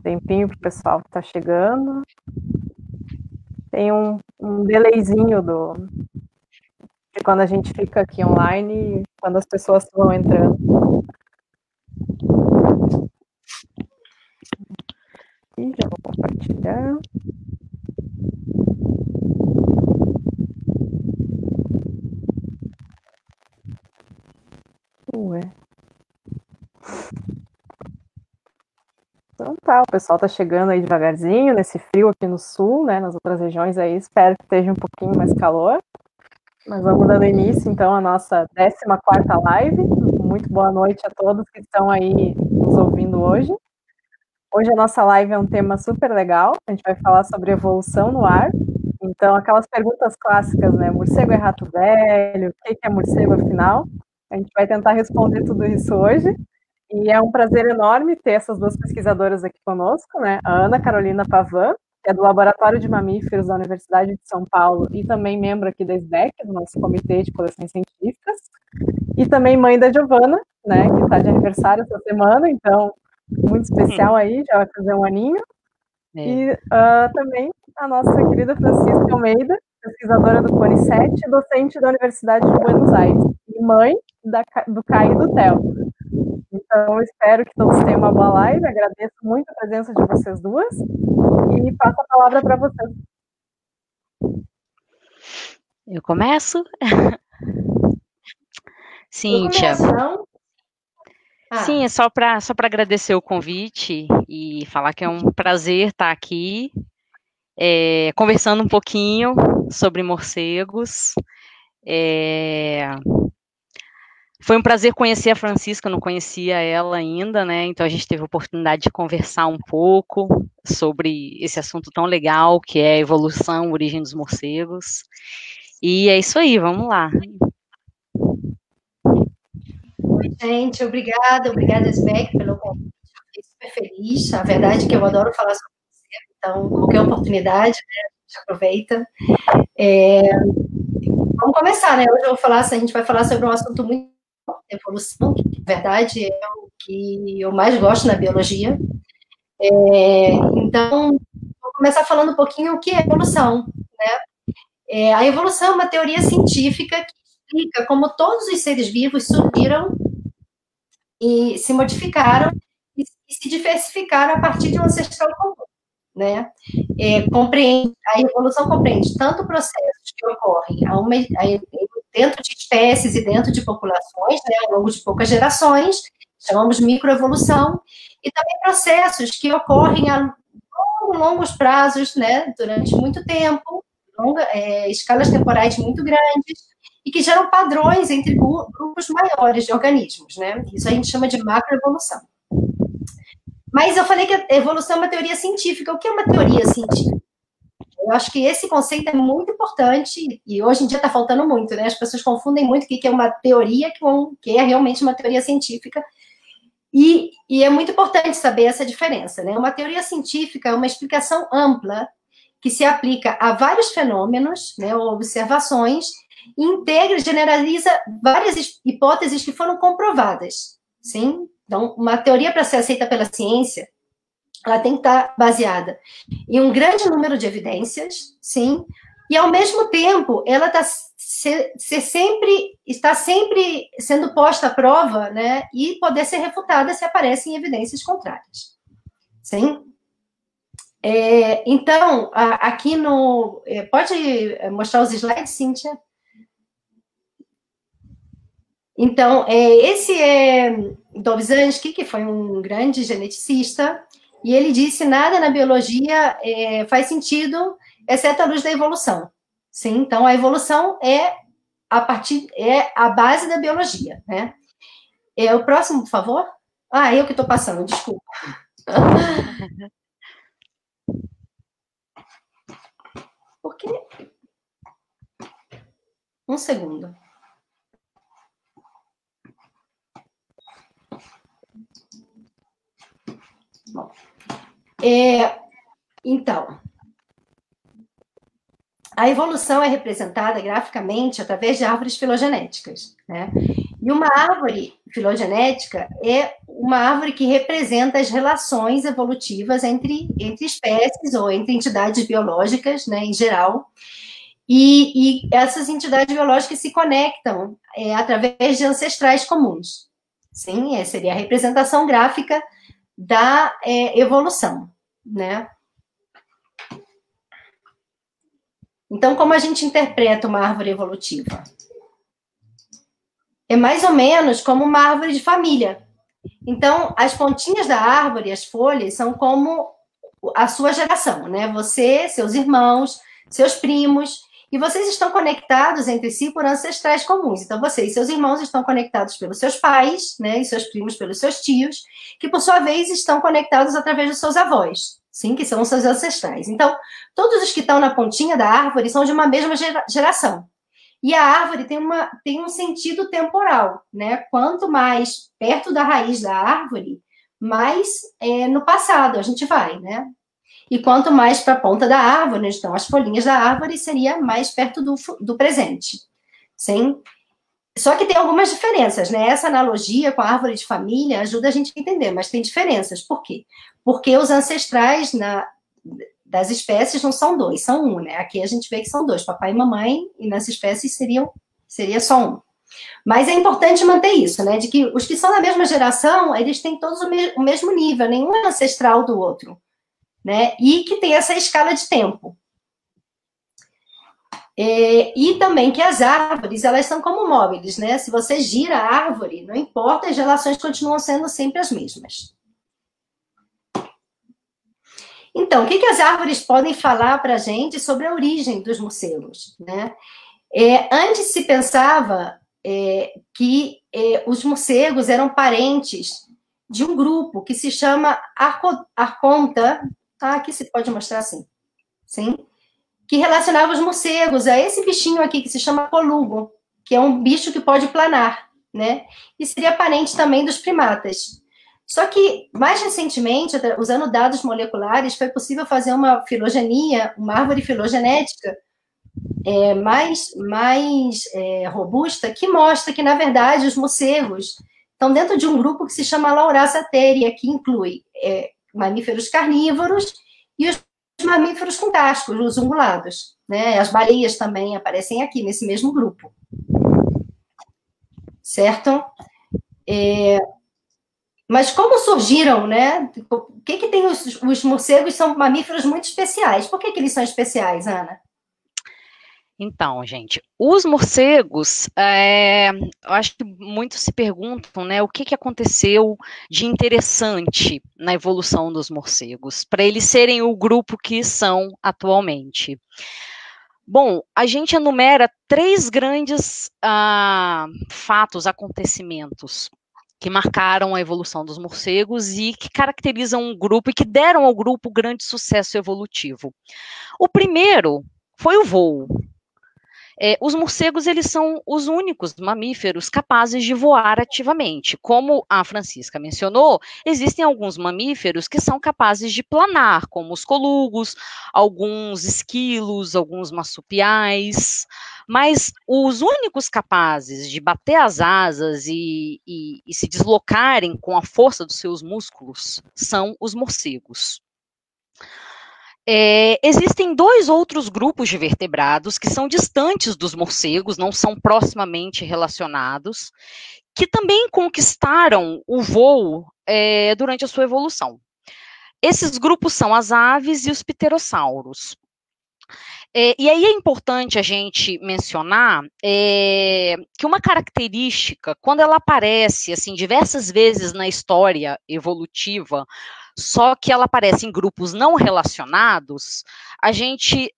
tempinho pro pessoal que tá chegando. Tem um delayzinho de quando a gente fica aqui online e quando as pessoas vão entrando. E já vou compartilhar. Ué. Então tá, o pessoal tá chegando aí devagarzinho, nesse frio aqui no sul, né, nas outras regiões aí, espero que esteja um pouquinho mais calor. Nós vamos dando início, então, à nossa 14ª live. Muito boa noite a todos que estão aí nos ouvindo hoje. Hoje a nossa live é um tema super legal, a gente vai falar sobre evolução no ar. Então, aquelas perguntas clássicas, né, morcego é rato velho, o que é morcego afinal? A gente vai tentar responder tudo isso hoje. E é um prazer enorme ter essas duas pesquisadoras aqui conosco, né? A Ana Carolina Pavan, que é do Laboratório de Mamíferos da Universidade de São Paulo e também membro aqui da SBEC, do nosso Comitê de Coleções Científicas, e também mãe da Giovana, né, que está de aniversário essa semana, então, muito especial aí, já vai fazer um aninho. E também a nossa querida Francisca Almeida, pesquisadora do CONICET, docente da Universidade de Buenos Aires, e mãe do Caio e do Theo. Então, espero que todos tenham uma boa live. Agradeço muito a presença de vocês duas e passo a palavra para vocês. Eu começo? Cíntia. Eu começo, não? Sim, é só para agradecer o convite e falar que é um prazer estar aqui, conversando um pouquinho sobre morcegos. Foi um prazer conhecer a Francisca, eu não conhecia ela ainda, né? Então a gente teve a oportunidade de conversar um pouco sobre esse assunto tão legal que é a evolução, a origem dos morcegos. E é isso aí, vamos lá. Oi, gente, obrigada, SBEC, pelo convite. Fiquei super feliz. A verdade é que eu adoro falar sobre morcego, então qualquer oportunidade, né, a gente aproveita. Vamos começar, né? Hoje a gente vai falar sobre um assunto muito evolução, que na verdade é o que eu mais gosto na biologia. Então, vou começar falando um pouquinho o que é evolução, né? A evolução é uma teoria científica que explica como todos os seres vivos surgiram e se modificaram e se diversificaram a partir de um ancestral comum, né? A evolução compreende tanto processos que ocorrem dentro de espécies e dentro de populações, né, ao longo de poucas gerações, chamamos microevolução, e também processos que ocorrem a longos prazos, né, durante muito tempo, escalas temporais muito grandes, e que geram padrões entre grupos maiores de organismos, né? Isso a gente chama de macroevolução. Mas eu falei que a evolução é uma teoria científica. O que é uma teoria científica? Eu acho que esse conceito é muito importante e hoje em dia está faltando muito, né? As pessoas confundem muito o que é uma teoria que é realmente uma teoria científica. E é muito importante saber essa diferença, né? Uma teoria científica é uma explicação ampla que se aplica a vários fenômenos, né, ou observações, e integra, generaliza várias hipóteses que foram comprovadas, sim? Então, uma teoria para ser aceita pela ciência, ela tem que estar baseada em um grande número de evidências, sim, e ao mesmo tempo ela está sempre sendo posta à prova, né, e poder ser refutada se aparecem evidências contrárias, sim? Então, aqui no... Pode mostrar os slides, Cíntia? Então, esse é Dobzhansky, que foi um grande geneticista, e ele disse: nada na biologia faz sentido, exceto a luz da evolução. Sim? Então, a evolução é a base da biologia, né? O próximo, por favor. Eu que estou passando, desculpa. Por quê? Um segundo. Bom, então, a evolução é representada graficamente através de árvores filogenéticas, né? E uma árvore filogenética é uma árvore que representa as relações evolutivas entre espécies ou entre entidades biológicas, né, em geral. E essas entidades biológicas se conectam através de ancestrais comuns. Sim, seria a representação gráfica da evolução, né? Então, como a gente interpreta uma árvore evolutiva? É mais ou menos como uma árvore de família. Então, as pontinhas da árvore, as folhas, são como a sua geração, né? Você, seus irmãos, seus primos, e vocês estão conectados entre si por ancestrais comuns. Então, você e seus irmãos estão conectados pelos seus pais, né? E seus primos pelos seus tios, que, por sua vez, estão conectados através dos seus avós, sim, que são os seus ancestrais. Então, todos os que estão na pontinha da árvore são de uma mesma geração. E a árvore tem um sentido temporal, né? Quanto mais perto da raiz da árvore, mais no passado a gente vai, né? E quanto mais para a ponta da árvore, onde estão as folhinhas da árvore, seria mais perto do presente. Sim? Só que tem algumas diferenças, né? Essa analogia com a árvore de família ajuda a gente a entender, mas tem diferenças. Por quê? Porque os ancestrais das espécies não são dois, são um, né? Aqui a gente vê que são dois, papai e mamãe, e nas espécies seria só um. Mas é importante manter isso, né? De que os que são da mesma geração, eles têm todos o mesmo nível, nenhum é ancestral do outro, né? E que tem essa escala de tempo. E também que as árvores, elas são como móveis, né? Se você gira a árvore, não importa, as relações continuam sendo sempre as mesmas. Então, o que as árvores podem falar para a gente sobre a origem dos morcegos, né? Antes se pensava que os morcegos eram parentes de um grupo que se chama Arconta, tá? Aqui se pode mostrar assim, sim? Que relacionava os morcegos a esse bichinho aqui que se chama colugo, que é um bicho que pode planar, né? E seria parente também dos primatas. Só que, mais recentemente, usando dados moleculares, foi possível fazer uma filogenia, uma árvore filogenética mais robusta, que mostra que, na verdade, os morcegos estão dentro de um grupo que se chama Lauraceatheria, que inclui mamíferos carnívoros e os mamíferos com cascos, os ungulados, né? As baleias também aparecem aqui, nesse mesmo grupo. Certo? Mas como surgiram, né? O que tem os morcegos são mamíferos muito especiais. Por que eles são especiais, Ana? Então, gente, os morcegos, eu acho que muitos se perguntam, né, o que aconteceu de interessante na evolução dos morcegos, para eles serem o grupo que são atualmente. Bom, a gente enumera 3 grandes fatos, acontecimentos, que marcaram a evolução dos morcegos e que caracterizam um grupo e que deram ao grupo grande sucesso evolutivo. O primeiro foi o voo. Os morcegos, eles são os únicos mamíferos capazes de voar ativamente. Como a Francisca mencionou, existem alguns mamíferos que são capazes de planar, como os colugos, alguns esquilos, alguns marsupiais, mas os únicos capazes de bater as asas e se deslocarem com a força dos seus músculos são os morcegos. Existem 2 outros grupos de vertebrados que são distantes dos morcegos, não são proximamente relacionados, que também conquistaram o voo durante a sua evolução. Esses grupos são as aves e os pterossauros. E aí é importante a gente mencionar que uma característica, quando ela aparece assim, diversas vezes na história evolutiva, só que ela aparece em grupos não relacionados, a gente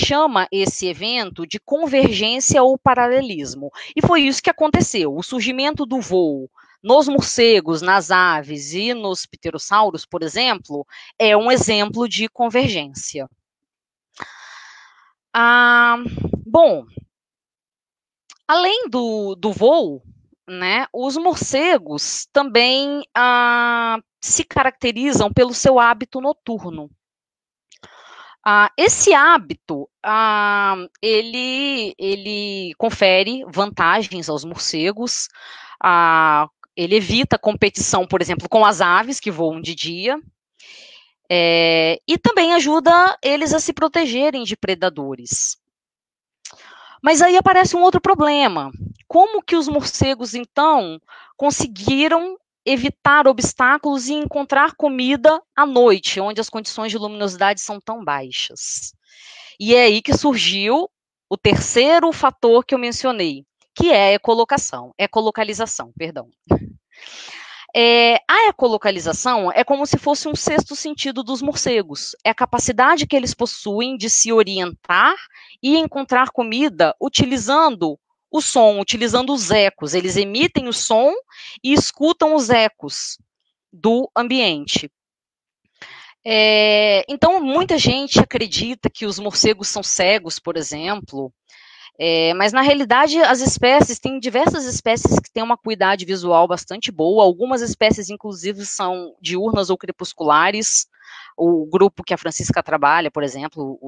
chama esse evento de convergência ou paralelismo. E foi isso que aconteceu. O surgimento do voo nos morcegos, nas aves e nos pterossauros, por exemplo, é um exemplo de convergência. Bom, além do voo, né, os morcegos também se caracterizam pelo seu hábito noturno. Esse hábito, ele confere vantagens aos morcegos, Ele evita competição, por exemplo, com as aves que voam de dia, e também ajuda eles a se protegerem de predadores. Mas aí aparece um outro problema. Como que os morcegos, então, conseguiram evitar obstáculos e encontrar comida à noite, onde as condições de luminosidade são tão baixas? E é aí que surgiu o terceiro fator que eu mencionei, que é a ecolocalização, perdão. A ecolocalização é como se fosse um sexto sentido dos morcegos. É a capacidade que eles possuem de se orientar e encontrar comida utilizando o som, utilizando os ecos. Eles emitem o som e escutam os ecos do ambiente. Então, muita gente acredita que os morcegos são cegos, por exemplo, mas na realidade tem diversas espécies que têm uma acuidade visual bastante boa, algumas espécies inclusive são diurnas ou crepusculares, o grupo que a Francisca trabalha, por exemplo,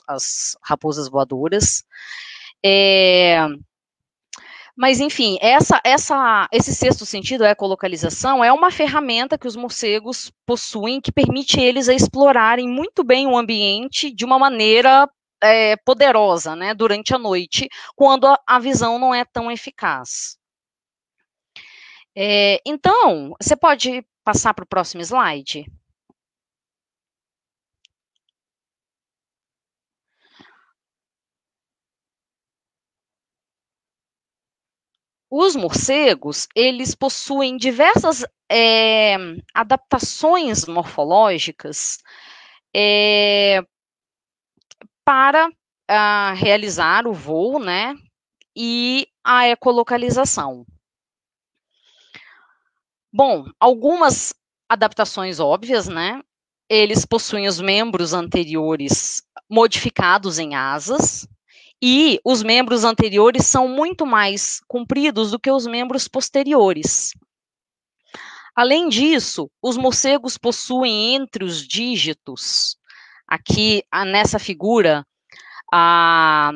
as raposas voadoras. Mas, enfim, esse sexto sentido, a ecolocalização, é uma ferramenta que os morcegos possuem que permite eles a explorarem muito bem o ambiente de uma maneira poderosa, né, durante a noite, quando a visão não é tão eficaz. Então, você pode passar para o próximo slide? Os morcegos, eles possuem diversas adaptações morfológicas para realizar o voo, né, e a ecolocalização. Bom, algumas adaptações óbvias, né, eles possuem os membros anteriores modificados em asas, e os membros anteriores são muito mais compridos do que os membros posteriores. Além disso, os morcegos possuem entre os dígitos, aqui nessa figura, na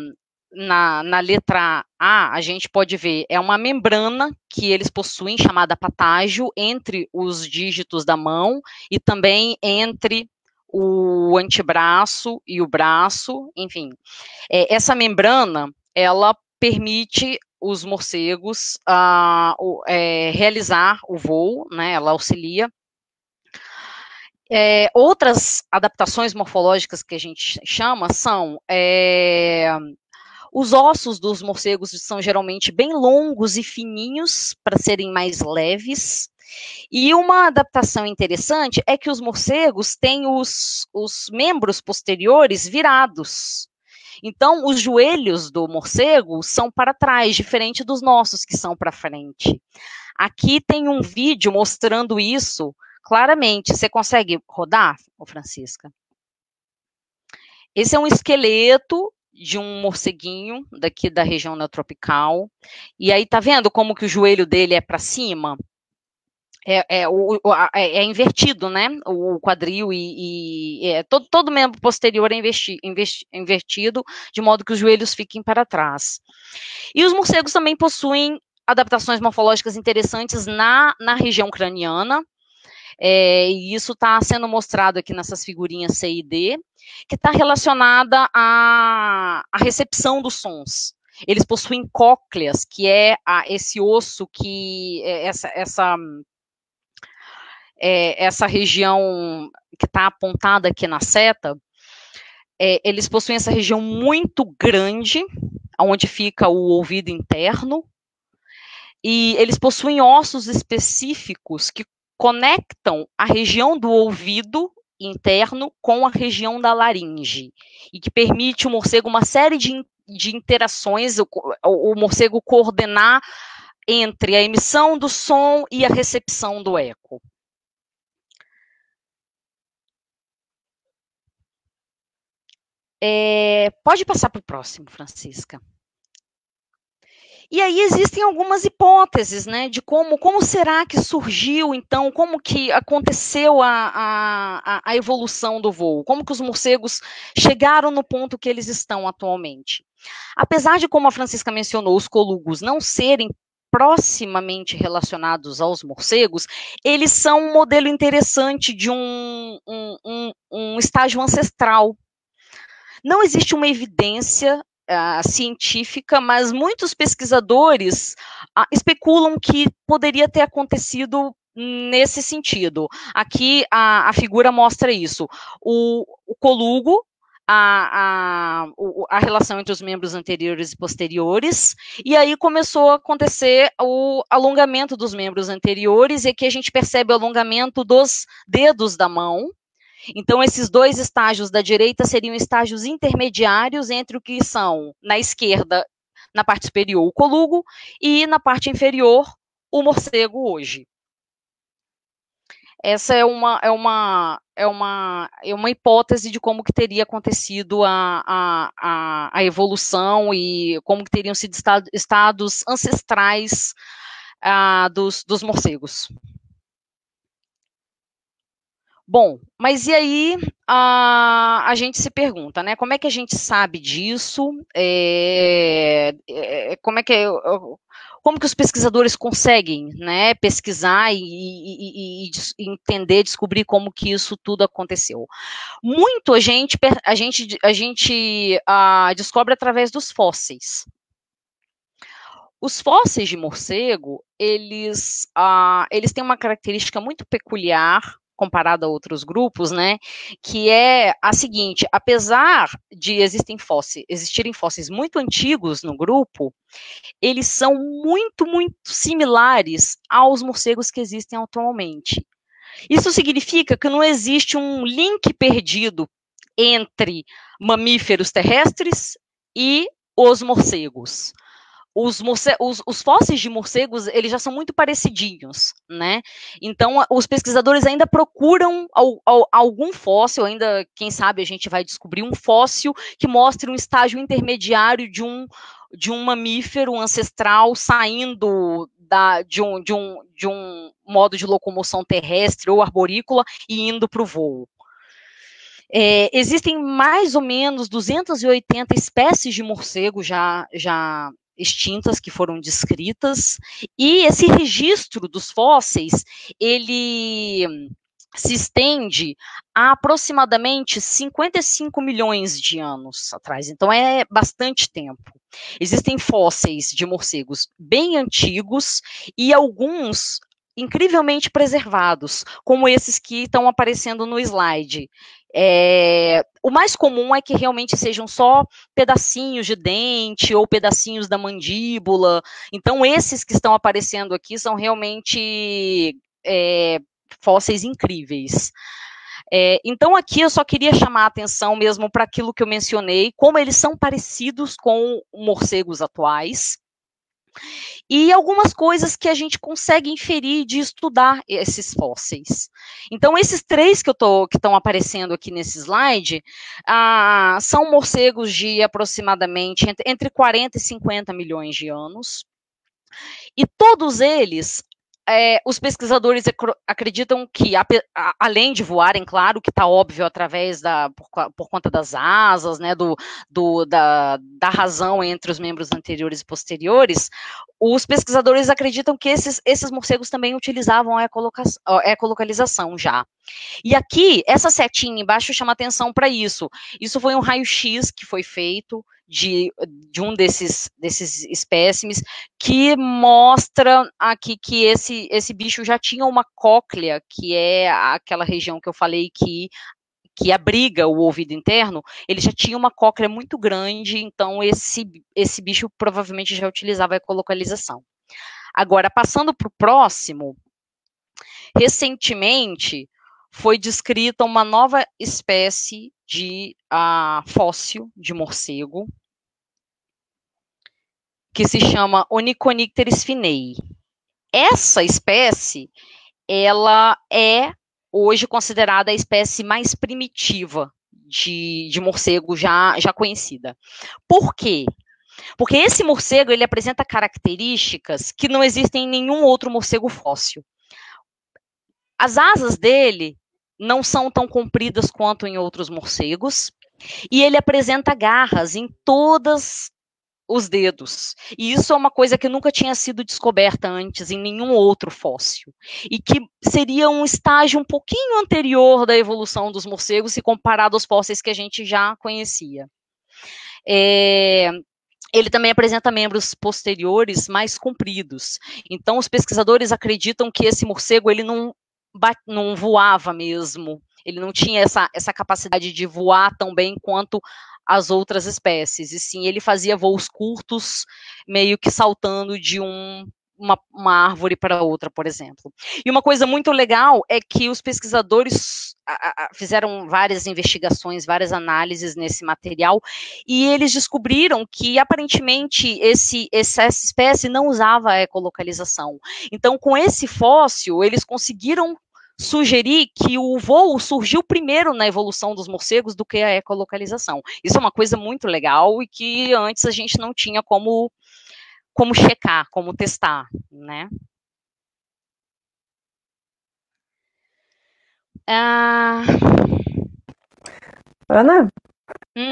letra A, a gente pode ver, é uma membrana que eles possuem, chamada patágio, entre os dígitos da mão e também entre o antebraço e o braço, enfim. Essa membrana, ela permite os morcegos realizar o voo, né, ela auxilia. Outras adaptações morfológicas que a gente chama são os ossos dos morcegos são geralmente bem longos e fininhos para serem mais leves. E uma adaptação interessante é que os morcegos têm os membros posteriores virados. Então, os joelhos do morcego são para trás, diferente dos nossos, que são para frente. Aqui tem um vídeo mostrando isso claramente. Você consegue rodar, Francisca? Esse é um esqueleto de um morceguinho daqui da região neotropical. E aí, tá vendo como que o joelho dele é para cima? É invertido, né? O quadril todo membro posterior é invertido, de modo que os joelhos fiquem para trás. E os morcegos também possuem adaptações morfológicas interessantes na região craniana, e isso está sendo mostrado aqui nessas figurinhas C e D, que está relacionada à recepção dos sons. Eles possuem cócleas, que é esse osso que essa região que está apontada aqui na seta, eles possuem essa região muito grande, onde fica o ouvido interno, e eles possuem ossos específicos que conectam a região do ouvido interno com a região da laringe, e que permite ao morcego uma série de interações, o morcego coordenar entre a emissão do som e a recepção do eco. Pode passar para o próximo, Francisca. E aí existem algumas hipóteses, né, de como será que surgiu, então, como que aconteceu a evolução do voo, como que os morcegos chegaram no ponto que eles estão atualmente. Apesar de, como a Francisca mencionou, os colugos não serem proximamente relacionados aos morcegos, eles são um modelo interessante de um estágio ancestral. Não existe uma evidência científica, mas muitos pesquisadores especulam que poderia ter acontecido nesse sentido. Aqui a figura mostra isso. O colugo, a relação entre os membros anteriores e posteriores, e aí começou a acontecer o alongamento dos membros anteriores, e aqui a gente percebe o alongamento dos dedos da mão. Então, esses dois estágios da direita seriam estágios intermediários entre o que são, na esquerda, na parte superior, o colugo, e na parte inferior, o morcego hoje. Essa é uma hipótese de como que teria acontecido a evolução e como que teriam sido estados ancestrais dos morcegos. Bom, mas e aí a gente se pergunta, né? Como é que a gente sabe disso? Como que os pesquisadores conseguem, né, pesquisar e entender, descobrir como que isso tudo aconteceu? Muito a gente descobre através dos fósseis. Os fósseis de morcego, eles têm uma característica muito peculiar comparado a outros grupos, né, que é a seguinte: apesar de existirem fósseis muito antigos no grupo, eles são muito, muito similares aos morcegos que existem atualmente. Isso significa que não existe um link perdido entre mamíferos terrestres e os morcegos. Os fósseis de morcegos, eles já são muito parecidinhos, né? Então, os pesquisadores ainda procuram algum fóssil, ainda, quem sabe, a gente vai descobrir um fóssil que mostre um estágio intermediário de um mamífero ancestral saindo de um modo de locomoção terrestre ou arborícola e indo para o voo. Existem mais ou menos 280 espécies de morcego já extintas que foram descritas, e esse registro dos fósseis, ele se estende a aproximadamente 55 milhões de anos atrás, então é bastante tempo. Existem fósseis de morcegos bem antigos e alguns incrivelmente preservados, como esses que estão aparecendo no slide. O mais comum é que realmente sejam só pedacinhos de dente ou pedacinhos da mandíbula. Então, esses que estão aparecendo aqui são realmente fósseis incríveis. Então, aqui eu só queria chamar a atenção mesmo para aquilo que eu mencionei, como eles são parecidos com morcegos atuais, e algumas coisas que a gente consegue inferir de estudar esses fósseis. Então, esses três que estão aparecendo aqui nesse slide, são morcegos de aproximadamente entre 40 e 50 milhões de anos, e todos eles, os pesquisadores acreditam que, além de voarem, claro que está óbvio através por conta das asas, né, da razão entre os membros anteriores e posteriores, os pesquisadores acreditam que esses morcegos também utilizavam a ecolocalização já. E aqui, essa setinha embaixo chama atenção para isso. Isso foi um raio-x que foi feito de um desses espécimes, que mostra aqui que esse bicho já tinha uma cóclea, que é aquela região que eu falei que abriga o ouvido interno. Ele já tinha uma cóclea muito grande, então esse bicho provavelmente já utilizava a ecolocalização. Agora, passando para o próximo, recentemente foi descrita uma nova espécie de fóssil de morcego, que se chama Onychonycteris finei. Essa espécie, ela é hoje considerada a espécie mais primitiva de morcego já conhecida. Por quê? Porque esse morcego, ele apresenta características que não existem em nenhum outro morcego fóssil. As asas dele não são tão compridas quanto em outros morcegos, e ele apresenta garras em todas os dedos. E isso é uma coisa que nunca tinha sido descoberta antes em nenhum outro fóssil. E que seria um estágio um pouquinho anterior da evolução dos morcegos, se comparado aos fósseis que a gente já conhecia. Ele também apresenta membros posteriores mais compridos. Então, os pesquisadores acreditam que esse morcego ele não voava mesmo. Ele não tinha essa capacidade de voar tão bem quanto as outras espécies. E sim, ele fazia voos curtos, meio que saltando de uma árvore para outra, por exemplo. E uma coisa muito legal é que os pesquisadores fizeram várias investigações, várias análises nesse material, e eles descobriram que, aparentemente, essa espécie não usava a ecolocalização. Então, com esse fóssil, eles conseguiram sugerir que o voo surgiu primeiro na evolução dos morcegos do que a ecolocalização. Isso é uma coisa muito legal e que antes a gente não tinha como checar, como testar, né? Ana,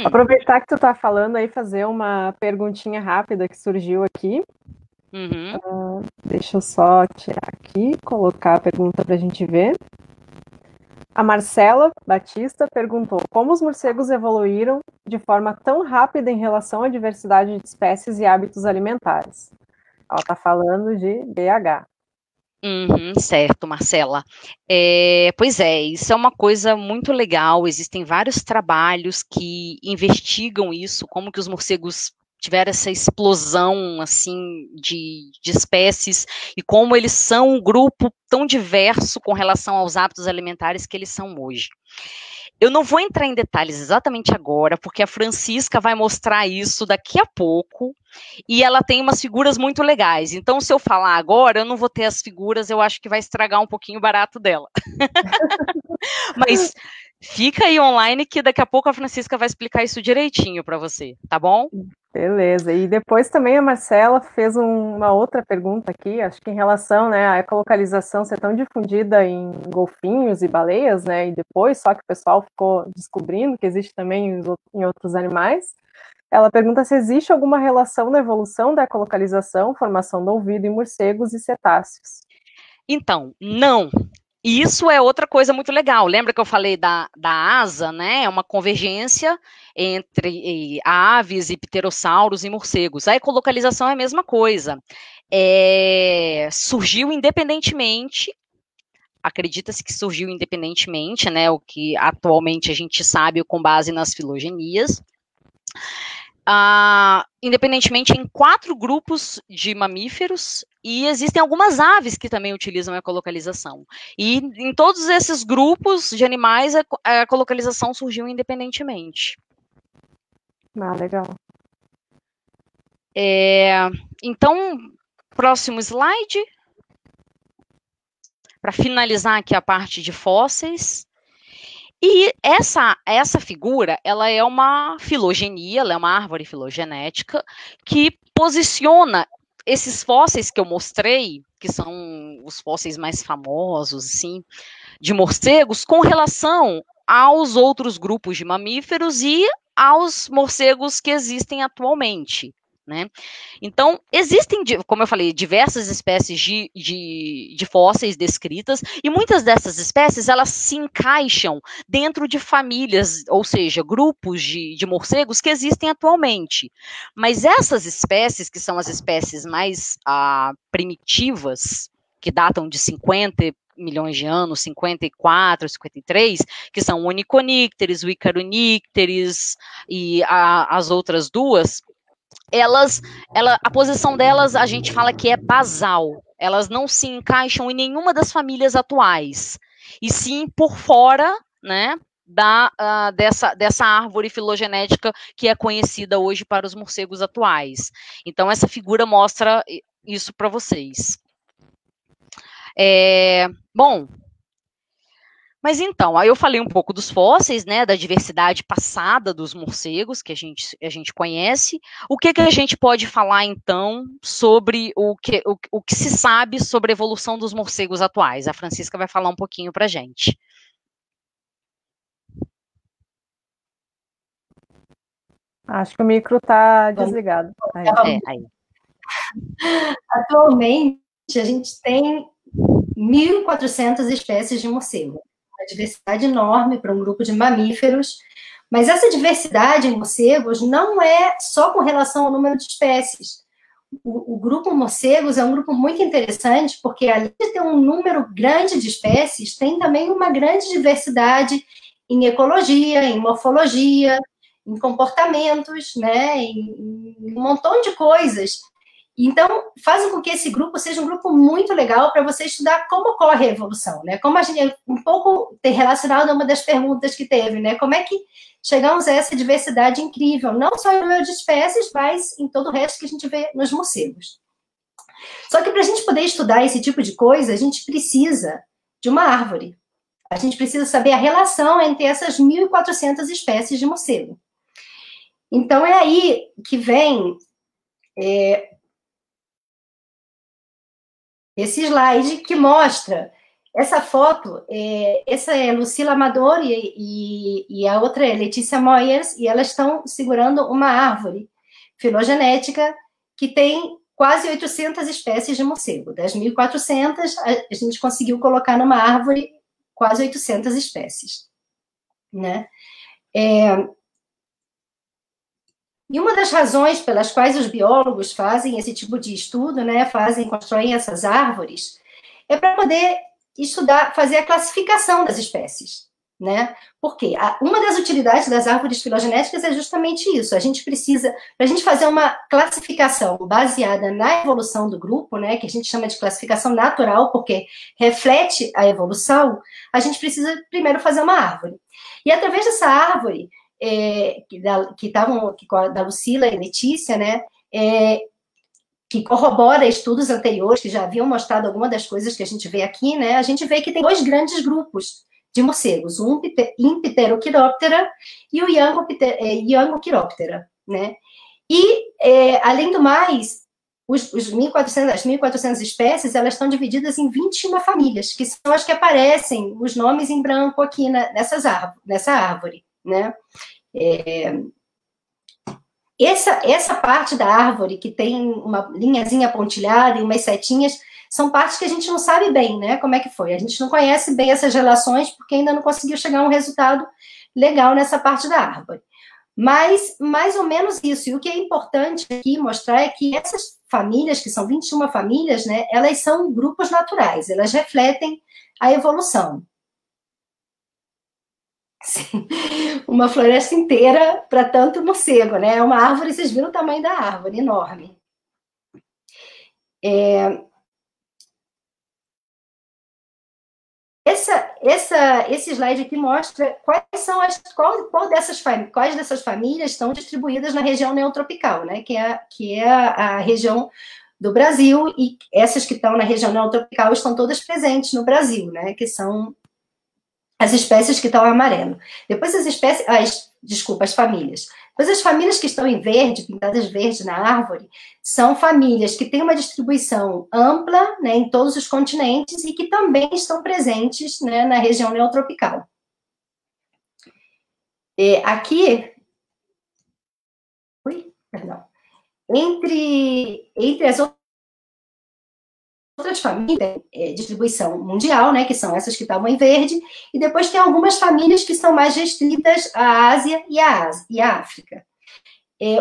aproveitar que tu tá falando aí, fazer uma perguntinha rápida que surgiu aqui. Deixa eu só tirar aqui, colocar a pergunta para a gente ver. A Marcela Batista perguntou: como os morcegos evoluíram de forma tão rápida em relação à diversidade de espécies e hábitos alimentares? Ela está falando de BH. Certo, Marcela. Pois é, isso é uma coisa muito legal. Existem vários trabalhos que investigam isso, como que os morcegos tiveram essa explosão assim de espécies e como eles são um grupo tão diverso com relação aos hábitos alimentares que eles são hoje. Eu não vou entrar em detalhes exatamente agora, porque a Francisca vai mostrar isso daqui a pouco, e ela tem umas figuras muito legais. Então, se eu falar agora, eu não vou ter as figuras, eu acho que vai estragar um pouquinho o barato dela. Mas fica aí online que daqui a pouco a Francisca vai explicar isso direitinho para você, tá bom? Beleza. E depois também a Marcela fez uma outra pergunta aqui, acho que em relação, né, à ecolocalização ser tão difundida em golfinhos e baleias, né, e depois só que o pessoal ficou descobrindo que existe também em outros animais. Ela pergunta se existe alguma relação na evolução da ecolocalização, formação do ouvido em morcegos e cetáceos. Então, não. E isso é outra coisa muito legal. Lembra que eu falei da asa, né? É uma convergência entre aves e pterossauros e morcegos. A ecolocalização é a mesma coisa. Surgiu independentemente, acredita-se que surgiu independentemente, né? O que atualmente a gente sabe com base nas filogenias. Independentemente em 4 grupos de mamíferos, e existem algumas aves que também utilizam a ecolocalização. E em todos esses grupos de animais, a ecolocalização surgiu independentemente. Legal. Então, próximo slide. Para finalizar aqui a parte de fósseis. E essa figura, ela é uma filogenia, ela é uma árvore filogenética que posiciona esses fósseis que eu mostrei, que são os fósseis mais famosos, assim, de morcegos, com relação aos outros grupos de mamíferos e aos morcegos que existem atualmente. Né? Então, existem, como eu falei, diversas espécies de fósseis descritas, e muitas dessas espécies, elas se encaixam dentro de famílias, ou seja, grupos de morcegos que existem atualmente. Mas essas espécies, que são as espécies mais primitivas, que datam de 50 milhões de anos, 54, 53, que são o Onychonicteris, o Icaronicteris e as outras duas, a posição delas, a gente fala que é basal. Elas não se encaixam em nenhuma das famílias atuais, e sim por fora, né, dessa árvore filogenética que é conhecida hoje para os morcegos atuais. Então, essa figura mostra isso para vocês. Bom, mas então, aí eu falei um pouco dos fósseis, né, da diversidade passada dos morcegos, que a gente conhece. O que a gente pode falar, então, sobre o que se sabe sobre a evolução dos morcegos atuais? A Francisca vai falar um pouquinho para a gente. Acho que o micro tá desligado. Aí. Atualmente, a gente tem 1.400 espécies de morcego. Uma diversidade enorme para um grupo de mamíferos. Mas essa diversidade em morcegos não é só com relação ao número de espécies. O grupo morcegos é um grupo muito interessante, porque além de ter um número grande de espécies, tem também uma grande diversidade em ecologia, em morfologia, em comportamentos, né, em um montão de coisas. Então, fazem com que esse grupo seja um grupo muito legal para você estudar como ocorre a evolução, né? Como a gente, um pouco tem relacionado a uma das perguntas que teve, né? Como é que chegamos a essa diversidade incrível, não só em número de espécies, mas em todo o resto que a gente vê nos morcegos. Só que para a gente poder estudar esse tipo de coisa, a gente precisa de uma árvore. A gente precisa saber a relação entre essas 1.400 espécies de morcego. Então, é aí que vem esse slide que mostra essa foto. Essa é Lucila Amador e a outra é Letícia Moyers, e elas estão segurando uma árvore filogenética que tem quase 800 espécies de morcego. Das 1.400, a gente conseguiu colocar numa árvore quase 800 espécies, né? E uma das razões pelas quais os biólogos fazem esse tipo de estudo, né, constroem essas árvores, é para poder estudar, fazer a classificação das espécies, né? Porque uma das utilidades das árvores filogenéticas é justamente isso. A gente precisa, para a gente fazer uma classificação baseada na evolução do grupo, né, que a gente chama de classificação natural, porque reflete a evolução, a gente precisa primeiro fazer uma árvore. E através dessa árvore, da Lucila e Letícia, né, que corrobora estudos anteriores que já haviam mostrado algumas das coisas que a gente vê aqui, né, a gente vê que tem dois grandes grupos de morcegos, o Impterochiroptera e o Yangochiroptera, né, e, além do mais, as 1.400 espécies, elas estão divididas em 21 famílias, que são as que aparecem, os nomes em branco aqui nessa árvore, né? Essa parte da árvore que tem uma linhazinha pontilhada e umas setinhas, são partes que a gente não sabe bem, né, como é que foi. A gente não conhece bem essas relações porque ainda não conseguiu chegar a um resultado legal nessa parte da árvore. Mas, mais ou menos isso. E o que é importante aqui mostrar é que essas famílias, que são 21 famílias, né, elas são grupos naturais, elas refletem a evolução. Sim. Uma floresta inteira para tanto morcego, né? É uma árvore, vocês viram o tamanho da árvore, enorme. Esse slide aqui mostra quais dessas famílias estão distribuídas na região neotropical, né? Que é a região do Brasil, e essas que estão na região neotropical estão todas presentes no Brasil, né? Que são as espécies que estão amarelo. Depois as famílias. Depois as famílias que estão em verde, pintadas verde na árvore, são famílias que têm uma distribuição ampla, né, em todos os continentes e que também estão presentes, né, na região neotropical. Aqui, entre as outras famílias, distribuição mundial, né, que são essas que estavam em verde, e depois tem algumas famílias que são mais restritas à Ásia e à África.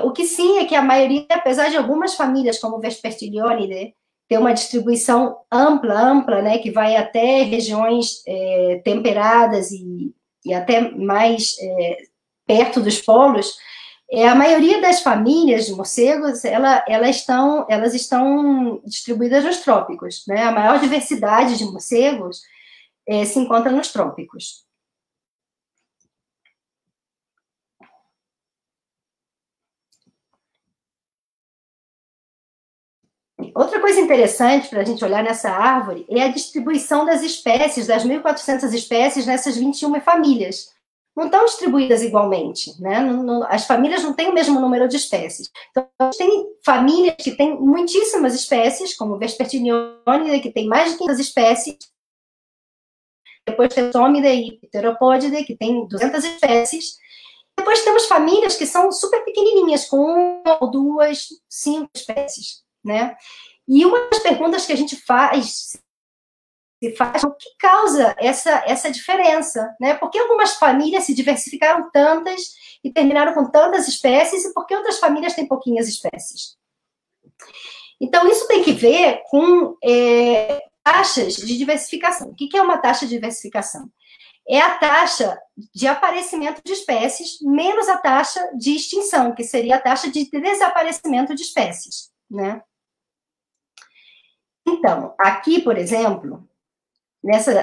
O que sim é que a maioria, apesar de algumas famílias, como o Vespertilionidae, ter uma distribuição ampla, né, que vai até regiões temperadas e até mais perto dos polos, a maioria das famílias de morcegos, elas estão distribuídas nos trópicos, né? A maior diversidade de morcegos se encontra nos trópicos. Outra coisa interessante para a gente olhar nessa árvore é a distribuição das espécies, das 1.400 espécies nessas 21 famílias. Não estão distribuídas igualmente, né? As famílias não têm o mesmo número de espécies. Então, tem famílias que têm muitíssimas espécies, como o Vespertilionidae, que tem mais de 500 espécies. Depois tem o Pteropodidae, que tem 200 espécies. depois temos famílias que são super pequenininhas, com 1 ou 2, 5 espécies, né? E uma das perguntas que a gente faz o que causa essa diferença, né? Por que algumas famílias se diversificaram tantas e terminaram com tantas espécies, e por que outras famílias têm pouquinhas espécies? Então, isso tem que ver com taxas de diversificação. O que é uma taxa de diversificação? É a taxa de aparecimento de espécies menos a taxa de extinção, que seria a taxa de desaparecimento de espécies, né? Então, aqui, por exemplo, nessas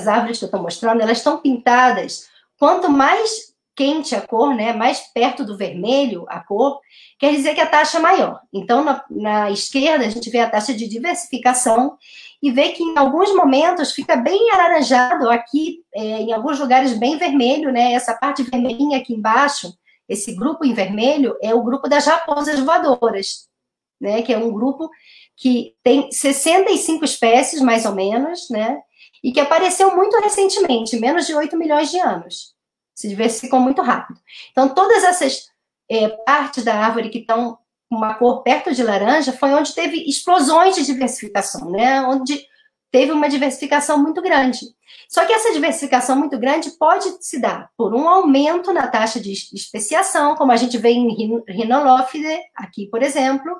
árvores que eu estou mostrando, elas estão pintadas, quanto mais quente a cor, né, mais perto do vermelho a cor, quer dizer que a taxa é maior. Então, na esquerda, a gente vê a taxa de diversificação e vê que em alguns momentos fica bem alaranjado aqui, em alguns lugares bem vermelho, né, essa parte vermelhinha aqui embaixo, esse grupo em vermelho é o grupo das raposas voadoras, né, que é um grupo que tem 65 espécies, mais ou menos, né, e que apareceu muito recentemente, menos de 8 milhões de anos. Se diversificou muito rápido. Então, todas essas partes da árvore que estão com uma cor perto de laranja foi onde teve explosões de diversificação, né, onde teve uma diversificação muito grande. Só que essa diversificação muito grande pode se dar por um aumento na taxa de especiação, como a gente vê em Rhinolophidae, aqui, por exemplo,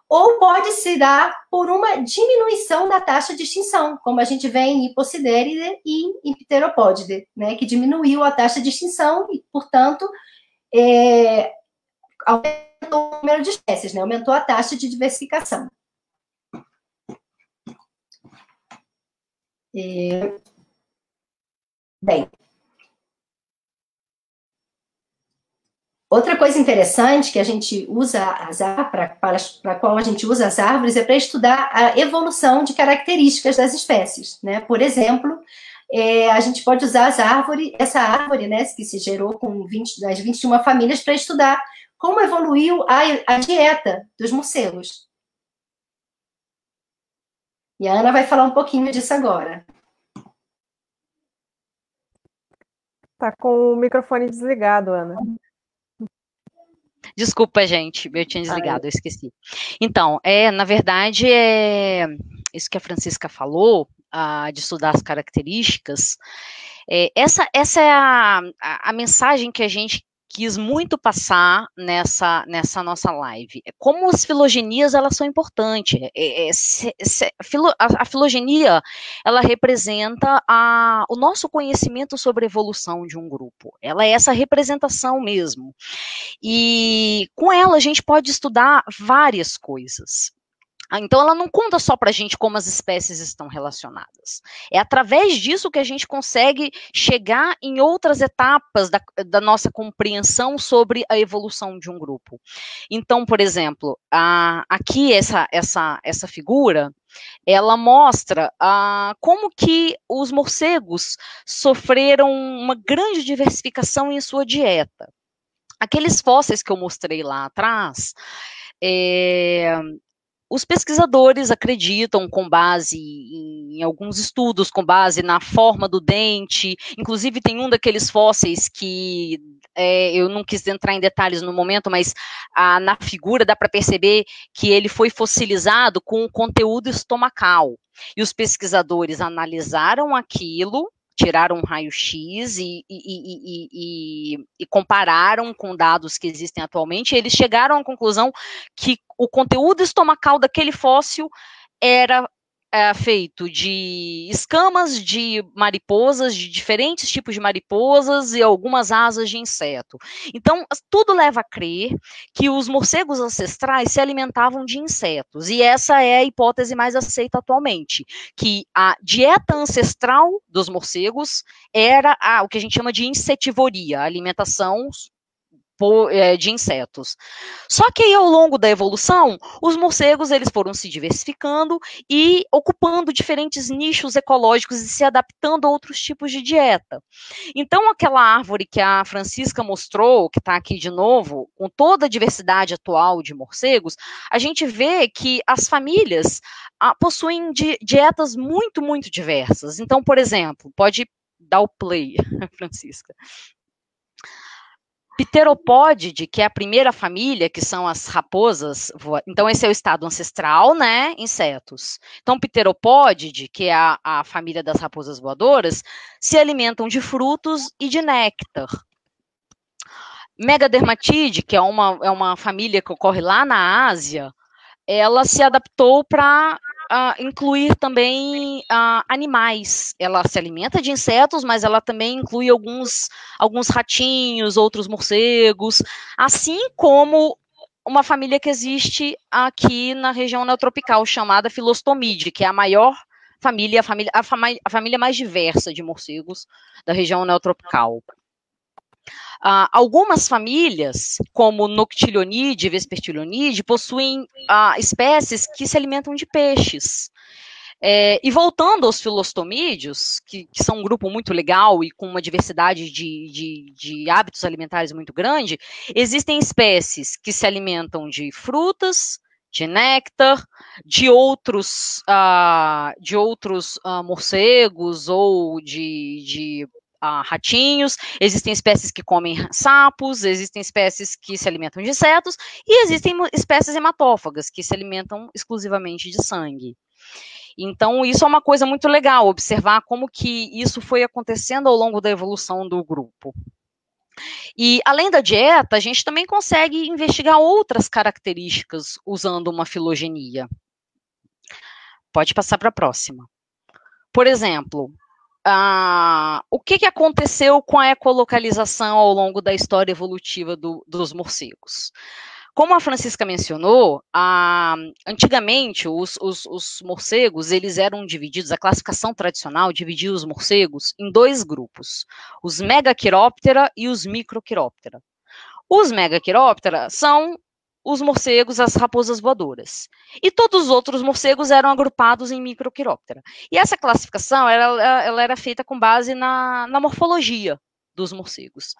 ou pode se dar por uma diminuição da taxa de extinção, como a gente vê em Hippocyderidae e em Pteropodidae, né, que diminuiu a taxa de extinção e, portanto, aumentou o número de espécies, né, aumentou a taxa de diversificação. Bem, outra coisa interessante que a gente usa para a qual a gente usa as árvores é para estudar a evolução de características das espécies, né? Por exemplo, a gente pode usar essa árvore, né, que se gerou com das 21 famílias, para estudar como evoluiu a dieta dos morcegos. E a Ana vai falar um pouquinho disso agora. Tá com o microfone desligado, Ana. Desculpa, gente, eu tinha desligado, eu esqueci. Então, na verdade, isso que a Francisca falou, de estudar as características, essa é a mensagem que a gente quis muito passar nessa nossa live. Como as filogenias, elas são importantes. A filogenia, ela representa o nosso conhecimento sobre a evolução de um grupo. Ela é essa representação mesmo. E com ela a gente pode estudar várias coisas. Então, ela não conta só para a gente como as espécies estão relacionadas. É através disso que a gente consegue chegar em outras etapas da nossa compreensão sobre a evolução de um grupo. Então, por exemplo, aqui essa figura, ela mostra como que os morcegos sofreram uma grande diversificação em sua dieta. Aqueles fósseis que eu mostrei lá atrás, os pesquisadores acreditam, com base em alguns estudos, com base na forma do dente, inclusive tem um daqueles fósseis que eu não quis entrar em detalhes no momento, mas na figura dá para perceber que ele foi fossilizado com o conteúdo estomacal. E os pesquisadores analisaram aquilo, tiraram um raio-x e compararam com dados que existem atualmente, e eles chegaram à conclusão que o conteúdo estomacal daquele fóssil era feito de escamas de mariposas, de diferentes tipos de mariposas e algumas asas de inseto. Então, tudo leva a crer que os morcegos ancestrais se alimentavam de insetos, e essa é a hipótese mais aceita atualmente, que a dieta ancestral dos morcegos era o que a gente chama de insetivoria, a alimentação de insetos. Só que aí, ao longo da evolução, os morcegos eles foram se diversificando e ocupando diferentes nichos ecológicos e se adaptando a outros tipos de dieta. Então, aquela árvore que a Francisca mostrou, que está aqui de novo, com toda a diversidade atual de morcegos, a gente vê que as famílias possuem dietas muito, muito diversas. Então, por exemplo, pode dá o play, Francisca. Pteropódide, que é a primeira família, que são as raposas, então esse é o estado ancestral, né, insetos. Então, Pteropódide, que é a família das raposas voadoras, se alimentam de frutos e de néctar. Megadermatide, que é uma família que ocorre lá na Ásia, ela se adaptou para incluir também animais. Ela se alimenta de insetos, mas ela também inclui alguns ratinhos, outros morcegos, assim como uma família que existe aqui na região neotropical, chamada Philostomide, que é a maior família, a família mais diversa de morcegos da região neotropical. Algumas famílias, como Noctilionide e Vespertilionide, possuem espécies que se alimentam de peixes. E voltando aos filostomídeos, que são um grupo muito legal e com uma diversidade de hábitos alimentares muito grande, existem espécies que se alimentam de frutas, de néctar, de outros morcegos ou de ratinhos, existem espécies que comem sapos, existem espécies que se alimentam de insetos, e existem espécies hematófagas, que se alimentam exclusivamente de sangue. Então, isso é uma coisa muito legal, observar como que isso foi acontecendo ao longo da evolução do grupo. E, além da dieta, a gente também consegue investigar outras características usando uma filogenia. Pode passar para a próxima. Por exemplo, o que aconteceu com a ecolocalização ao longo da história evolutiva dos morcegos? Como a Francisca mencionou, antigamente os morcegos, eles eram divididos, a classificação tradicional dividia os morcegos em dois grupos, os Megachiroptera e os Microchiroptera. Os Megachiroptera são os morcegos, as raposas voadoras. E todos os outros morcegos eram agrupados em Microchiroptera. E essa classificação ela era feita com base na morfologia dos morcegos.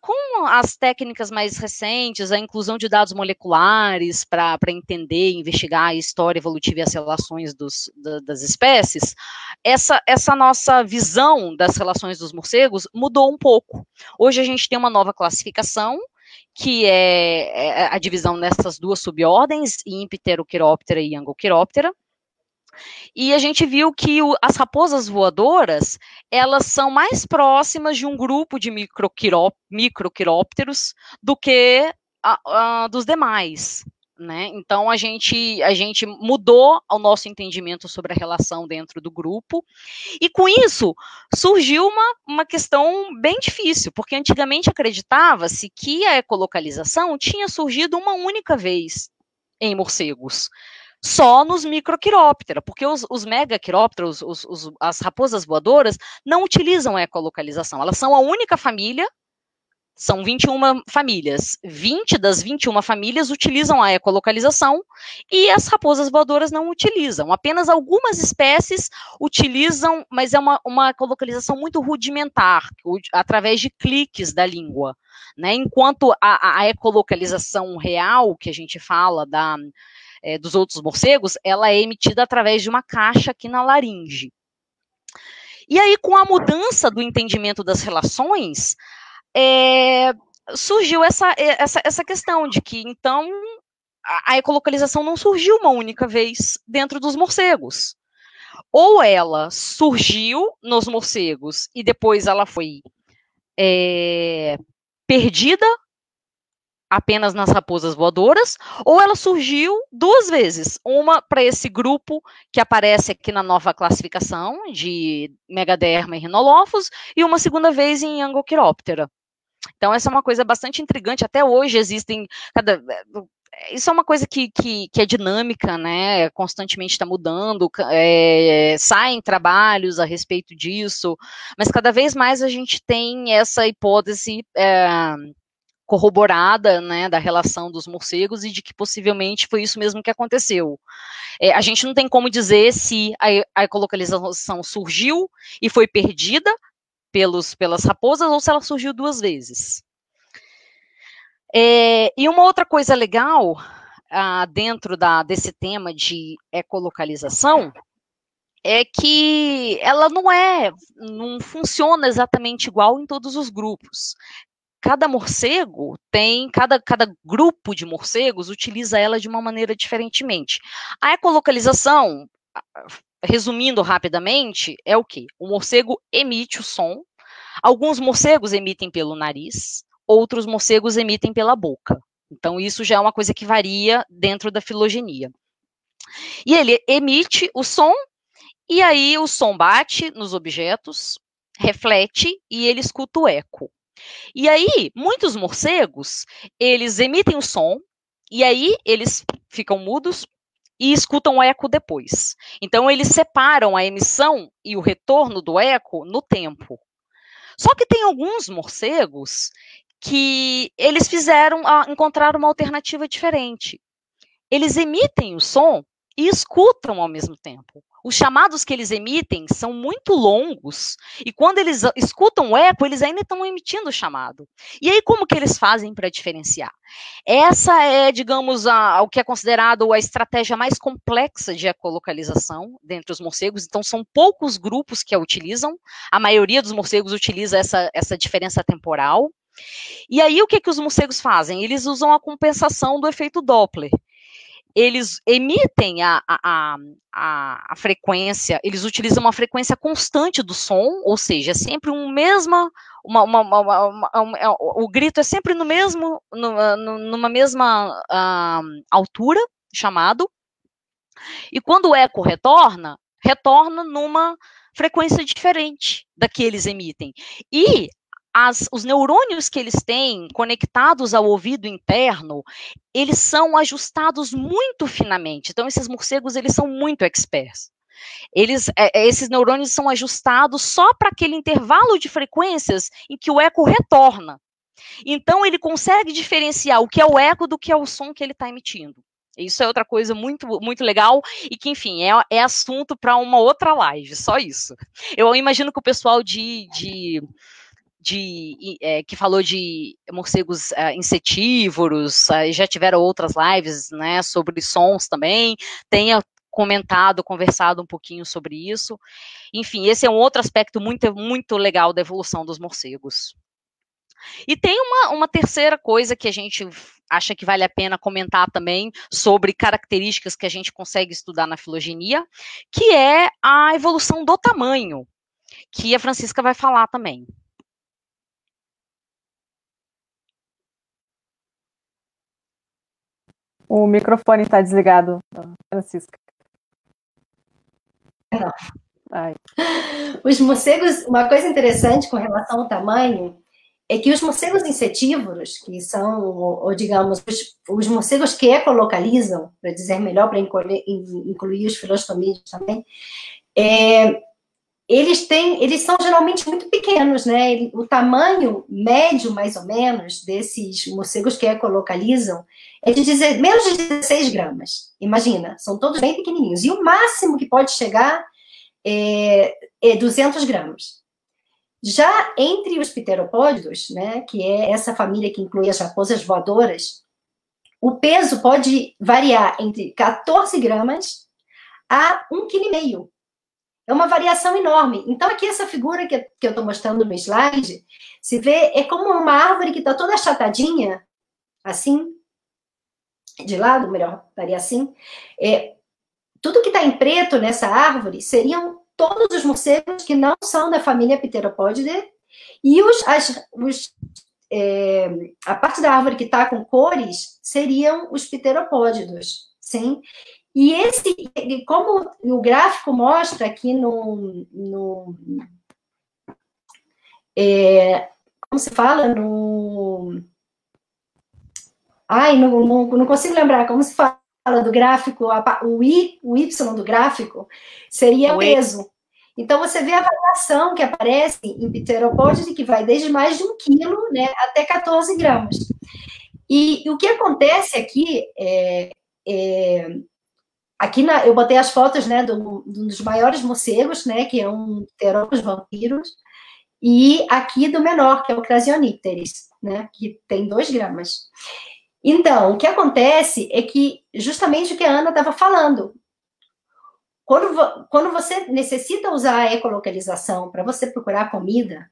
Com as técnicas mais recentes, a inclusão de dados moleculares para entender e investigar a história evolutiva e as relações das espécies, essa nossa visão das relações dos morcegos mudou um pouco. Hoje a gente tem uma nova classificação, que é a divisão nessas duas subordens, em Pterochiroptera e Angochiroptera. E a gente viu que as raposas voadoras, elas são mais próximas de um grupo de microquirópteros do que dos demais, né? Então, a gente mudou o nosso entendimento sobre a relação dentro do grupo, e com isso surgiu uma questão bem difícil, porque antigamente acreditava-se que a ecolocalização tinha surgido uma única vez em morcegos, só nos microquiróptera, porque os megaquirópteros, as raposas voadoras, não utilizam a ecolocalização, elas são a única família. São 21 famílias. 20 das 21 famílias utilizam a ecolocalização e as raposas voadoras não utilizam. Apenas algumas espécies utilizam, mas é uma ecolocalização muito rudimentar, através de cliques da língua, né? Enquanto a ecolocalização real, que a gente fala dos outros morcegos, ela é emitida através de uma caixa aqui na laringe. E aí, com a mudança do entendimento das relações, surgiu essa questão de que, então, a ecolocalização não surgiu uma única vez dentro dos morcegos. Ou ela surgiu nos morcegos e depois ela foi perdida apenas nas raposas voadoras, ou ela surgiu duas vezes, uma para esse grupo que aparece aqui na nova classificação de Megaderma e Rhinolophus, e uma segunda vez em Angochiroptera. Então, essa é uma coisa bastante intrigante. Até hoje existem... Isso é uma coisa que é dinâmica, né? Constantemente está mudando, saem trabalhos a respeito disso, mas cada vez mais a gente tem essa hipótese corroborada, né, da relação dos morcegos e de que possivelmente foi isso mesmo que aconteceu. A gente não tem como dizer se a ecolocalização surgiu e foi perdida pelas raposas, ou se ela surgiu duas vezes. E uma outra coisa legal dentro desse tema de ecolocalização é que ela não funciona exatamente igual em todos os grupos. Cada morcego cada grupo de morcegos utiliza ela de uma maneira diferentemente. A ecolocalização, resumindo rapidamente, é o quê? O morcego emite o som, alguns morcegos emitem pelo nariz, outros morcegos emitem pela boca. Então, isso já é uma coisa que varia dentro da filogenia. E ele emite o som, e aí o som bate nos objetos, reflete, e ele escuta o eco. E aí, muitos morcegos, eles emitem o som, e aí eles ficam mudos e escutam o eco depois. Então, eles separam a emissão e o retorno do eco no tempo. Só que tem alguns morcegos que eles encontraram uma alternativa diferente. Eles emitem o som e escutam ao mesmo tempo. Os chamados que eles emitem são muito longos, e quando eles escutam o eco, eles ainda estão emitindo o chamado. E aí, como que eles fazem para diferenciar? Essa é, digamos, o que é considerado a estratégia mais complexa de ecolocalização dentre os morcegos. Então, são poucos grupos que a utilizam, a maioria dos morcegos utiliza essa diferença temporal. E aí, o que os morcegos fazem? Eles usam a compensação do efeito Doppler. Eles emitem a frequência, eles utilizam uma frequência constante do som, ou seja, é sempre o grito é sempre numa mesma altura, chamado, e quando o eco retorna numa frequência diferente da que eles emitem. E os neurônios que eles têm conectados ao ouvido interno, eles são ajustados muito finamente. Então, esses morcegos, eles são muito experts. Esses neurônios são ajustados só para aquele intervalo de frequências em que o eco retorna. Então, ele consegue diferenciar o que é o eco do que é o som que ele está emitindo. Isso é outra coisa muito, muito legal e que, enfim, é assunto para uma outra live, só isso. Eu imagino que o pessoal que falou de morcegos insetívoros, já tiveram outras lives, né, sobre sons também, tenha conversado um pouquinho sobre isso. Enfim, esse é um outro aspecto muito, muito legal da evolução dos morcegos. E tem uma terceira coisa que a gente acha que vale a pena comentar também, sobre características que a gente consegue estudar na filogenia, que é a evolução do tamanho, que a Francisca vai falar também. O microfone está desligado, Francisca. Não. Ai. Os morcegos, uma coisa interessante com relação ao tamanho, é que os morcegos insetívoros, que são, ou digamos, os morcegos que ecolocalizam, para dizer melhor, para incluir os filostomídeos também, eles são geralmente muito pequenos, né? O tamanho médio, mais ou menos, desses morcegos que ecolocalizam é de menos de 16 gramas. Imagina, são todos bem pequenininhos. E o máximo que pode chegar é 200 gramas. Já entre os pteropódidos, né, que é essa família que inclui as raposas voadoras, o peso pode variar entre 14 gramas a 1,5 kg. É uma variação enorme. Então, aqui essa figura que eu estou mostrando no slide, se vê, é como uma árvore que está toda achatadinha, assim, de lado, melhor, estaria assim. Tudo que está em preto nessa árvore seriam todos os morcegos que não são da família Pteropodidae, e a parte da árvore que está com cores seriam os pteropódidos, sim? E como o gráfico mostra aqui como se fala? Não consigo lembrar como se fala do gráfico, o Y do gráfico seria peso. Então, você vê a variação que aparece em pteropódido, que vai desde mais de 1 quilo, né, até 14 gramas. E o que acontece aqui aqui eu botei as fotos, né, dos maiores morcegos, né, que é um Pteropus vampiros, e aqui do menor, que é o Crasionipteris, né, que tem 2 gramas. Então, o que acontece é que, justamente o que a Ana estava falando, quando você necessita usar a ecolocalização para você procurar comida,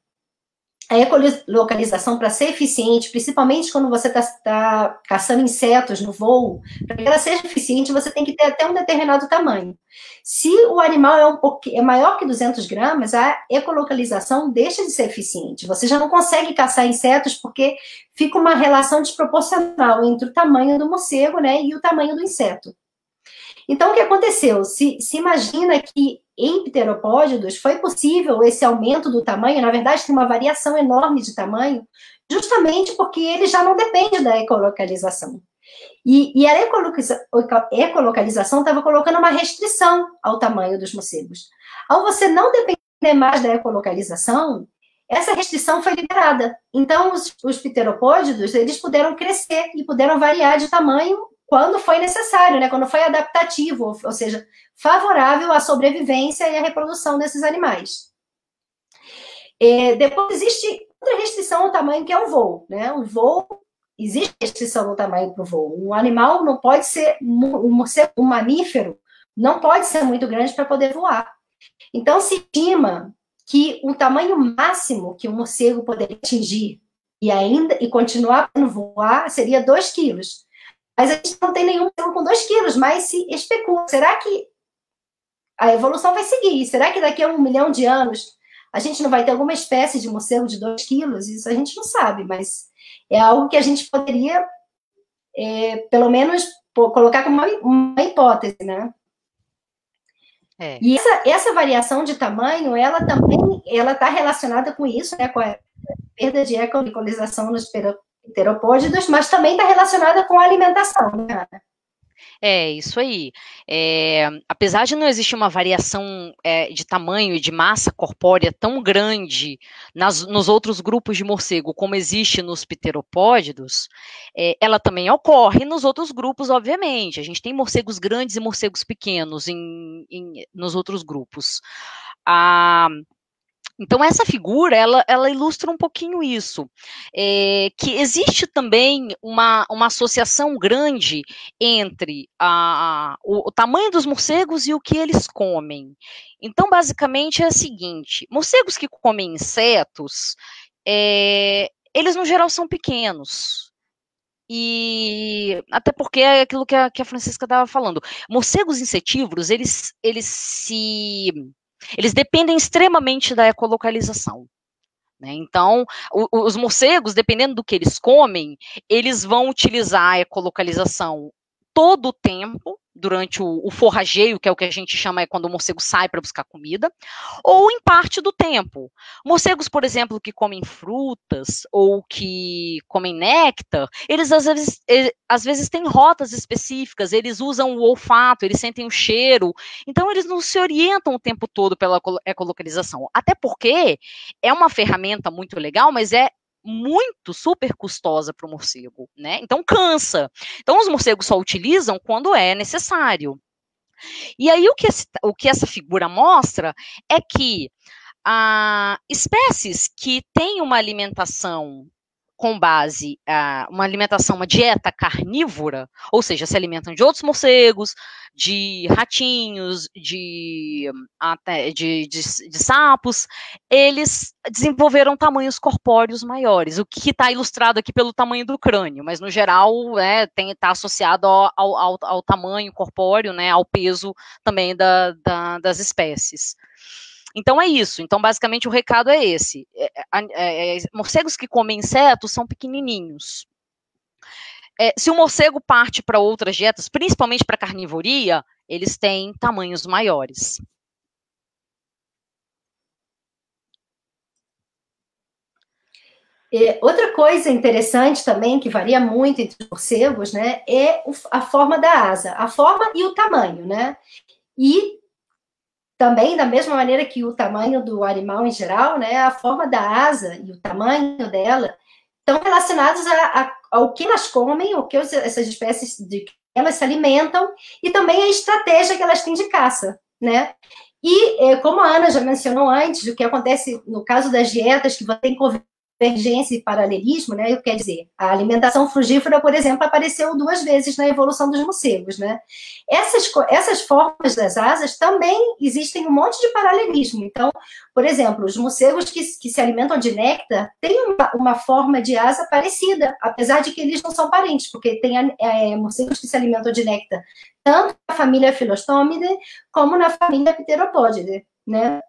a ecolocalização, para ser eficiente, principalmente quando você está caçando insetos no voo, para que ela seja eficiente, você tem que ter até um determinado tamanho. Se o animal é maior que 200 gramas, a ecolocalização deixa de ser eficiente. Você já não consegue caçar insetos porque fica uma relação desproporcional entre o tamanho do morcego, né, e o tamanho do inseto. Então, o que aconteceu? Se imagina que em pteropódidos foi possível esse aumento do tamanho, na verdade tem uma variação enorme de tamanho, justamente porque ele já não depende da ecolocalização. E a ecolocalização estava colocando uma restrição ao tamanho dos morcegos. Ao você não depender mais da ecolocalização, essa restrição foi liberada. Então, os pteropódidos, eles puderam crescer e puderam variar de tamanho quando foi necessário, né? Quando foi adaptativo, ou seja, favorável à sobrevivência e à reprodução desses animais. Depois existe outra restrição ao tamanho, que é o voo, né? O voo, existe restrição no tamanho para o voo. Um animal não pode ser, um mamífero não pode ser muito grande para poder voar. Então, se estima que o tamanho máximo que um morcego poderia atingir e continuar a voar seria 2 quilos. Mas a gente não tem nenhum morcego com 2 quilos, mas se especula, será que a evolução vai seguir? Será que daqui a 1 milhão de anos a gente não vai ter alguma espécie de morcego de 2 quilos? Isso a gente não sabe, mas é algo que a gente poderia, pelo menos, colocar como uma hipótese, né? E essa variação de tamanho, ela também está relacionada com isso, né, com a perda de ecolocalização nos pteropódidos, mas também está relacionada com a alimentação, né? Isso aí. Apesar de não existir uma variação de tamanho e de massa corpórea tão grande nos outros grupos de morcego, como existe nos pteropódidos, ela também ocorre nos outros grupos, obviamente. A gente tem morcegos grandes e morcegos pequenos nos outros grupos. Então, essa figura, ela ilustra um pouquinho isso, que existe também uma associação grande entre o tamanho dos morcegos e o que eles comem. Então, basicamente, é o seguinte, morcegos que comem insetos, eles, no geral, são pequenos. E até porque é aquilo que a Francisca estava falando. Morcegos insetívoros, eles dependem extremamente da ecolocalização, né? Então, os morcegos, dependendo do que eles comem, eles vão utilizar a ecolocalização todo o tempo, durante o forrageio, que é o que a gente chama quando o morcego sai para buscar comida, ou em parte do tempo. Morcegos, por exemplo, que comem frutas ou que comem néctar, eles às vezes têm rotas específicas, eles usam o olfato, eles sentem o cheiro, então eles não se orientam o tempo todo pela ecolocalização, até porque é uma ferramenta muito legal, mas é muito super custosa para o morcego, né? Então cansa. Então os morcegos só utilizam quando é necessário. E aí o que essa figura mostra é que espécies que têm uma alimentação com base, uma dieta carnívora, ou seja, se alimentam de outros morcegos, de ratinhos, de sapos, eles desenvolveram tamanhos corpóreos maiores, o que está ilustrado aqui pelo tamanho do crânio, mas no geral está associado ao tamanho corpóreo, né, ao peso também das espécies. Então é isso. Então, basicamente, o recado é esse. Morcegos que comem insetos são pequenininhos. Se o morcego parte para outras dietas, principalmente para carnivoria, eles têm tamanhos maiores. Outra coisa interessante também, que varia muito entre os morcegos, né, é a forma da asa. A forma e o tamanho, né? E também, da mesma maneira que o tamanho do animal em geral, né, a forma da asa e o tamanho dela estão relacionados ao que elas comem, o que essas espécies de que elas se alimentam, e também a estratégia que elas têm de caça, né? E, como a Ana já mencionou antes, o que acontece no caso das dietas, que tem que convergência e paralelismo, né? Quer dizer, a alimentação frugívora, por exemplo, apareceu 2 vezes na evolução dos morcegos, né? Essas formas das asas também existem um monte de paralelismo. Então, por exemplo, os morcegos que se alimentam de néctar têm uma forma de asa parecida, apesar de que eles não são parentes, porque tem morcegos que se alimentam de néctar tanto na família Philostomide como na família Pteropodidae, né?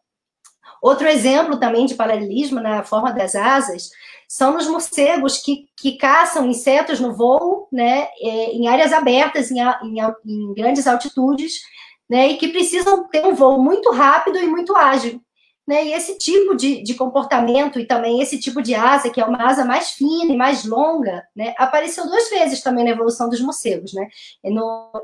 Outro exemplo também de paralelismo na forma das asas são os morcegos que caçam insetos no voo, né, em áreas abertas, em grandes altitudes, né, e que precisam ter um voo muito rápido e muito ágil. Né, e esse tipo de comportamento e também esse tipo de asa, que é uma asa mais fina e mais longa, né, apareceu 2 vezes também na evolução dos morcegos, né,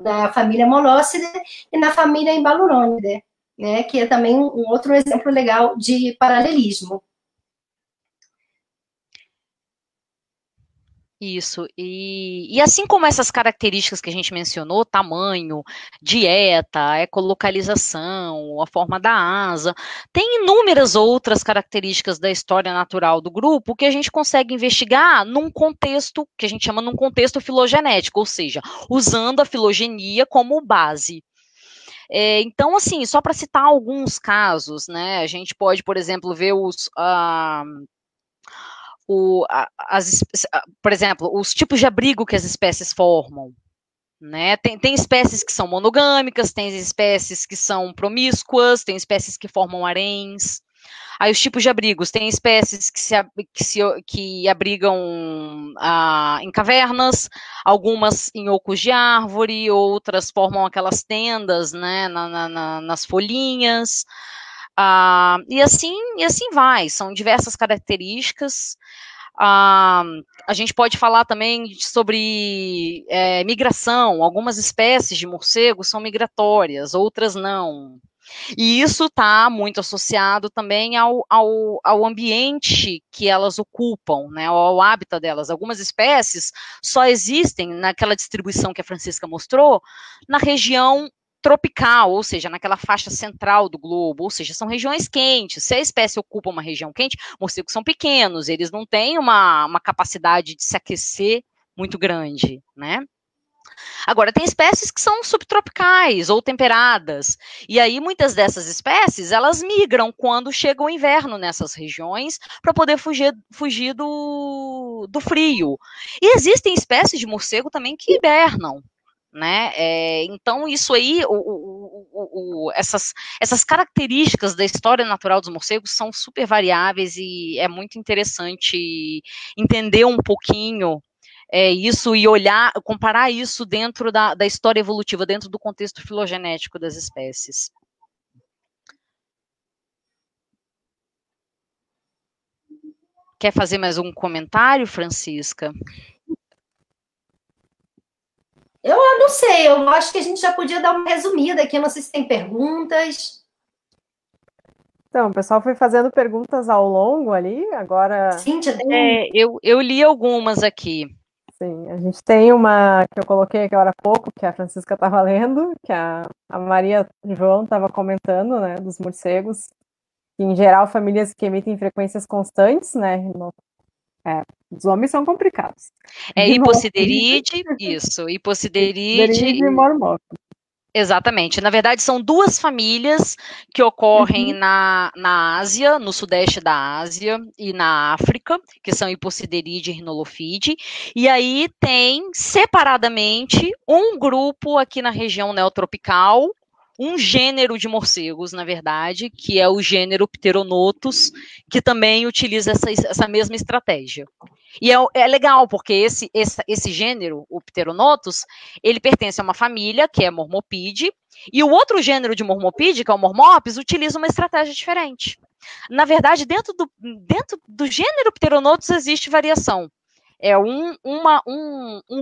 na família Molossidे e na família Embaluronidae, né, que é também um outro exemplo legal de paralelismo. Isso, e assim como essas características que a gente mencionou, tamanho, dieta, ecolocalização, a forma da asa, tem inúmeras outras características da história natural do grupo que a gente consegue investigar num contexto, que a gente chama num contexto filogenético, ou seja, usando a filogenia como base. Então, assim, só para citar alguns casos, né, a gente pode, por exemplo, ver por exemplo, os tipos de abrigo que as espécies formam, né? Tem espécies que são monogâmicas, tem espécies que são promíscuas, tem espécies que formam haréns. Aí os tipos de abrigos, tem espécies que abrigam em cavernas, algumas em ocos de árvore, outras formam aquelas tendas, né, nas folhinhas. E assim vai, são diversas características. A gente pode falar também sobre migração. Algumas espécies de morcegos são migratórias, outras não. E isso está muito associado também ao ambiente que elas ocupam, né, ao hábitat delas. Algumas espécies só existem naquela distribuição que a Francisca mostrou, na região tropical, ou seja, naquela faixa central do globo, ou seja, são regiões quentes. Se a espécie ocupa uma região quente, morcegos são pequenos, eles não têm uma capacidade de se aquecer muito grande, né? Agora, tem espécies que são subtropicais ou temperadas, e aí muitas dessas espécies, elas migram quando chega o inverno nessas regiões para poder fugir do frio. E existem espécies de morcego também que hibernam, né? Então, isso aí, essas características da história natural dos morcegos são super variáveis e é muito interessante entender um pouquinho isso e comparar isso dentro da história evolutiva, dentro do contexto filogenético das espécies. Quer fazer mais um comentário, Francisca? Eu não sei, eu acho que a gente já podia dar uma resumida aqui, não sei se tem perguntas. Então, o pessoal foi fazendo perguntas ao longo ali, agora... Cíntia, eu li algumas aqui. Sim, a gente tem uma que eu coloquei aqui agora há pouco, que a Francisca estava lendo, que a Maria João estava comentando, né, dos morcegos, que em geral famílias que emitem frequências constantes, né, os homens são complicados. Hipocideride, isso, hipocideride e mormófilo. Exatamente. Na verdade, são 2 famílias que ocorrem na Ásia, no sudeste da Ásia e na África, que são Hipocideride e Rhinolophidae. E aí tem, separadamente, um grupo aqui na região neotropical, um gênero de morcegos, na verdade, que é o gênero Pteronotus, que também utiliza essa mesma estratégia. E é legal, porque esse gênero, o Pteronotus, ele pertence a uma família, que é Mormopide, e o outro gênero de Mormopide, que é o Mormopes, utiliza uma estratégia diferente. Na verdade, dentro do gênero Pteronotus existe variação. É um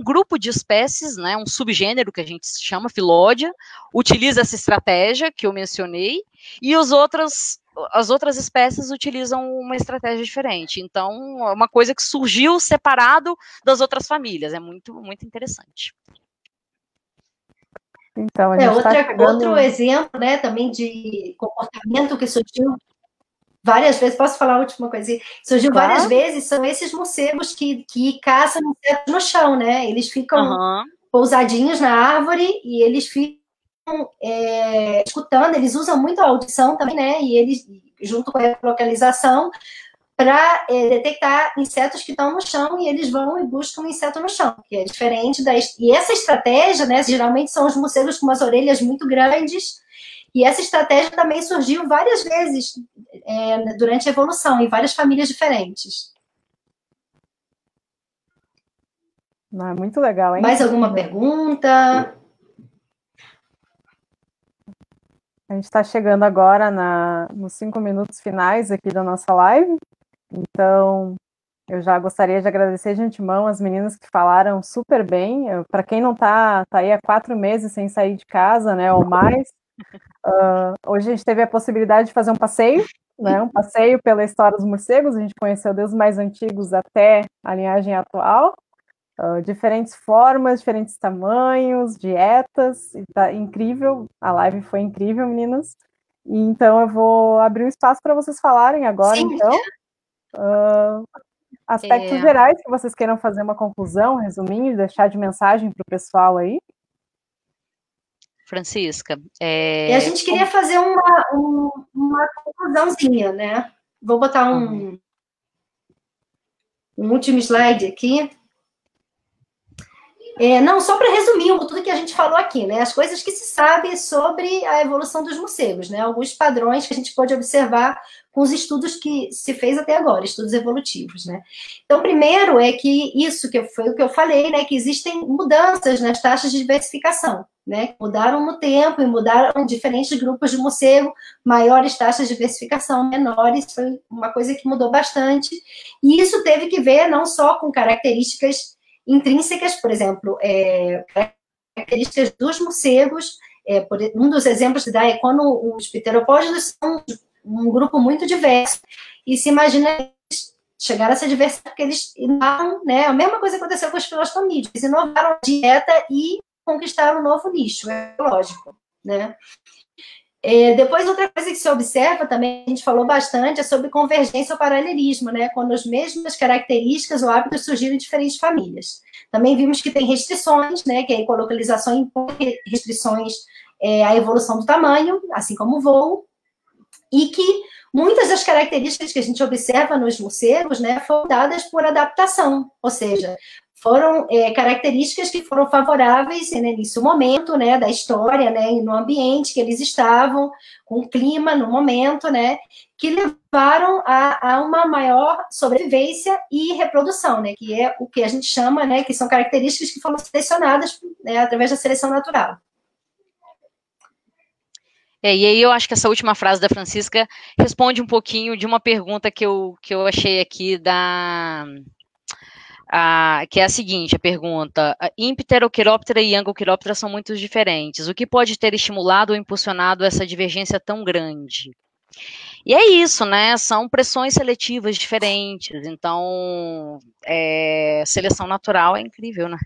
grupo de espécies, né, um subgênero que a gente chama Phyllodia, utiliza essa estratégia que eu mencionei, e as outras espécies utilizam uma estratégia diferente. Então, é uma coisa que surgiu separado das outras famílias. É muito, muito interessante. Então, a gente outro exemplo, né, também de comportamento que surgiu. várias vezes, posso falar a última coisa? Surgiu Claro. várias vezes, são esses morcegos que caçam insetos no chão, né? Eles ficam pousadinhos na árvore e eles ficam escutando, eles usam muito a audição também, né? E eles, junto com a localização, para detectar insetos que estão no chão, e eles vão e buscam um inseto no chão, que é diferente da... E essa estratégia, né, geralmente são os morcegos com umas orelhas muito grandes, e essa estratégia também surgiu várias vezes durante a evolução, em várias famílias diferentes. Não, é muito legal, hein? Mais alguma pergunta? A gente está chegando agora nos 5 minutos finais aqui da nossa live. Então, eu já gostaria de agradecer de antemão as meninas que falaram super bem. Para quem não tá aí há 4 meses sem sair de casa, né, ou mais, hoje a gente teve a possibilidade de fazer um passeio, né, um passeio pela história dos morcegos. A gente conheceu desde os mais antigos até a linhagem atual. Diferentes formas, diferentes tamanhos, dietas, tá incrível, a live foi incrível, meninas. E então eu vou abrir um espaço para vocês falarem agora. Sim. Então, aspectos gerais que vocês queiram fazer uma conclusão, resuminho, deixar de mensagem para o pessoal aí. Francisca. E a gente queria fazer uma conclusãozinha, né? Vou botar um último slide aqui. Não, só para resumir tudo que a gente falou aqui, né? As coisas que se sabe sobre a evolução dos morcegos, né? Alguns padrões que a gente pode observar com os estudos que se fez até agora, estudos evolutivos, né? Então, primeiro é que isso que foi o que eu falei, né? Que existem mudanças nas taxas de diversificação, né? Mudaram no tempo e mudaram diferentes grupos de morcego, maiores taxas de diversificação, menores, foi uma coisa que mudou bastante. E isso teve que ver não só com características intrínsecas, por exemplo, características dos morcegos. Um dos exemplos que dá é quando os pteropódios são um grupo muito diverso, e se imagina chegar a essa diversidade porque eles inovaram, né? A mesma coisa aconteceu com os filostomídeos, eles inovaram a dieta e conquistaram um novo nicho ecológico, né? Depois, outra coisa que se observa também, a gente falou bastante, é sobre convergência ou paralelismo, né? Quando as mesmas características ou hábitos surgiram em diferentes famílias. Também vimos que tem restrições, né? Que a ecolocalização impõe restrições à evolução do tamanho, assim como o voo, e que muitas das características que a gente observa nos morcegos, né, foram dadas por adaptação, ou seja, foram características que foram favoráveis nesse momento, né, da história, né, no ambiente que eles estavam, com o clima no momento, né, que levaram a uma maior sobrevivência e reprodução, né, que é o que a gente chama, né, que são características que foram selecionadas, né, através da seleção natural. E aí eu acho que essa última frase da Francisca responde um pouquinho de uma pergunta que eu achei aqui que é a seguinte, a pergunta: Pterochiroptera e Angochiroptera são muito diferentes. O que pode ter estimulado ou impulsionado essa divergência tão grande? E é isso, né? São pressões seletivas diferentes. Então, seleção natural é incrível, né?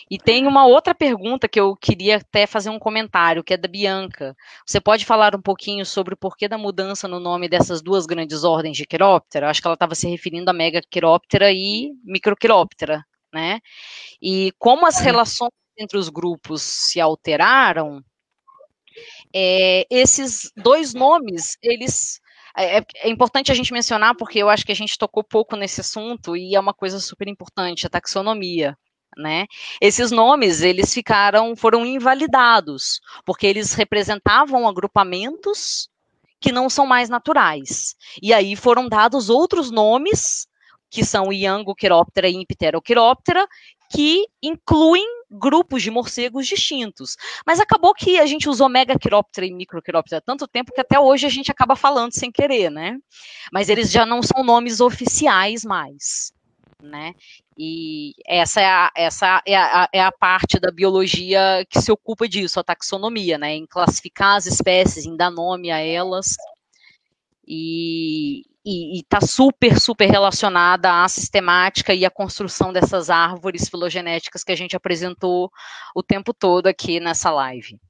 E tem uma outra pergunta que eu queria até fazer um comentário, que é da Bianca. Você pode falar um pouquinho sobre o porquê da mudança no nome dessas duas grandes ordens de quiróptera? Acho que ela estava se referindo a Megaquiróptera e Microquiróptera, né? E como as relações entre os grupos se alteraram, esses dois nomes, eles... É importante a gente mencionar, porque eu acho que a gente tocou pouco nesse assunto, e é uma coisa super importante, a taxonomia. Né? Esses nomes, eles foram invalidados, porque eles representavam agrupamentos que não são mais naturais. E aí foram dados outros nomes, que são Iangochiroptera e Pterochiroptera, que incluem grupos de morcegos distintos. Mas acabou que a gente usou Megachiroptera e Microchiroptera há tanto tempo que até hoje a gente acaba falando sem querer, né? Mas eles já não são nomes oficiais mais. Né? E essa é a parte da biologia que se ocupa disso, a taxonomia, né? Em classificar as espécies, em dar nome a elas, e está super, super relacionada à sistemática e à construção dessas árvores filogenéticas que a gente apresentou o tempo todo aqui nessa live.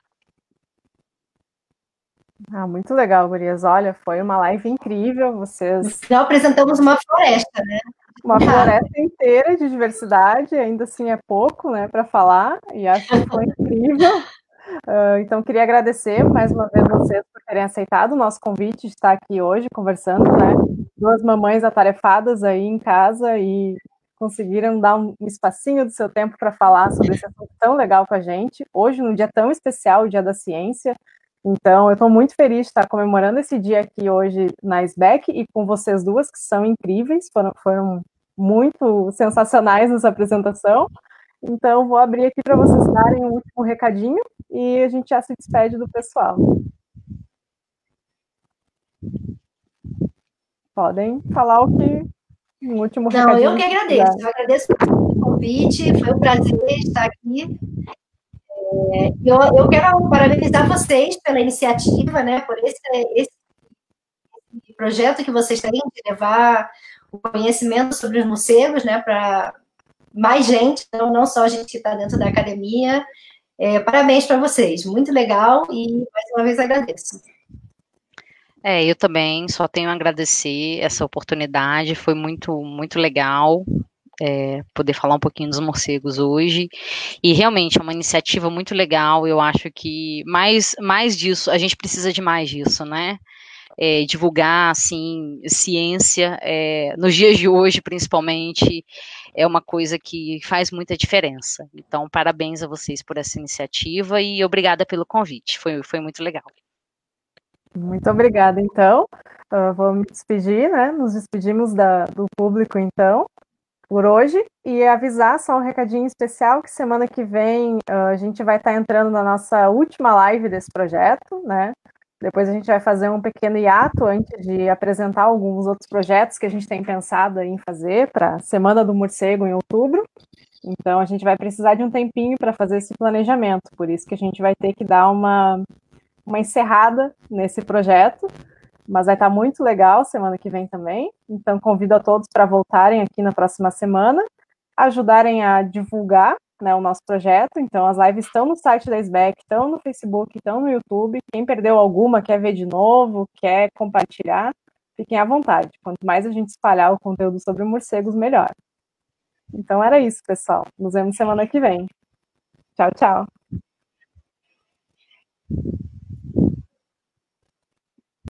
Muito legal, gurias. Olha, foi uma live incrível. Vocês. No final apresentamos uma floresta, né? Uma floresta inteira de diversidade, ainda assim é pouco, né, para falar, e acho que foi incrível. Então, queria agradecer mais uma vez vocês por terem aceitado o nosso convite de estar aqui hoje conversando, né? Duas mamães atarefadas aí em casa e conseguiram dar um espacinho do seu tempo para falar sobre esse assunto tão legal com a gente, hoje, num dia tão especial, o Dia da Ciência. Então, eu estou muito feliz de estar comemorando esse dia aqui hoje na SBEC e com vocês duas, que são incríveis, foram muito sensacionais nessa apresentação. Então, vou abrir aqui para vocês darem um último recadinho e a gente já se despede do pessoal. Podem falar um último recadinho. Não, eu que agradeço. Eu agradeço pelo convite, foi um prazer estar aqui. Eu quero parabenizar vocês pela iniciativa, né, por esse projeto que vocês têm de levar o conhecimento sobre os morcegos, né, para mais gente, então não só a gente que está dentro da academia. Parabéns para vocês, muito legal e mais uma vez agradeço. Eu também só tenho a agradecer essa oportunidade, foi muito, muito legal poder falar um pouquinho dos morcegos hoje, e realmente é uma iniciativa muito legal. Eu acho que mais disso, a gente precisa de mais disso, né? Divulgar, assim, ciência, nos dias de hoje, principalmente, é uma coisa que faz muita diferença. Então, parabéns a vocês por essa iniciativa e obrigada pelo convite, foi muito legal. Muito obrigada, então. Vou me despedir, né? Nos despedimos do público, então, por hoje. E avisar só um recadinho especial, que semana que vem a gente vai estar entrando na nossa última live desse projeto, né? Depois a gente vai fazer um pequeno hiato antes de apresentar alguns outros projetos que a gente tem pensado em fazer para a Semana do Morcego em outubro. Então, a gente vai precisar de um tempinho para fazer esse planejamento. Por isso que a gente vai ter que dar uma encerrada nesse projeto, mas vai estar muito legal semana que vem também. Então, convido a todos para voltarem aqui na próxima semana, ajudarem a divulgar, né, o nosso projeto. Então, as lives estão no site da SBEC, estão no Facebook, estão no YouTube. Quem perdeu alguma, quer ver de novo, quer compartilhar, fiquem à vontade. Quanto mais a gente espalhar o conteúdo sobre morcegos, melhor. Então, era isso, pessoal. Nos vemos semana que vem. Tchau, tchau.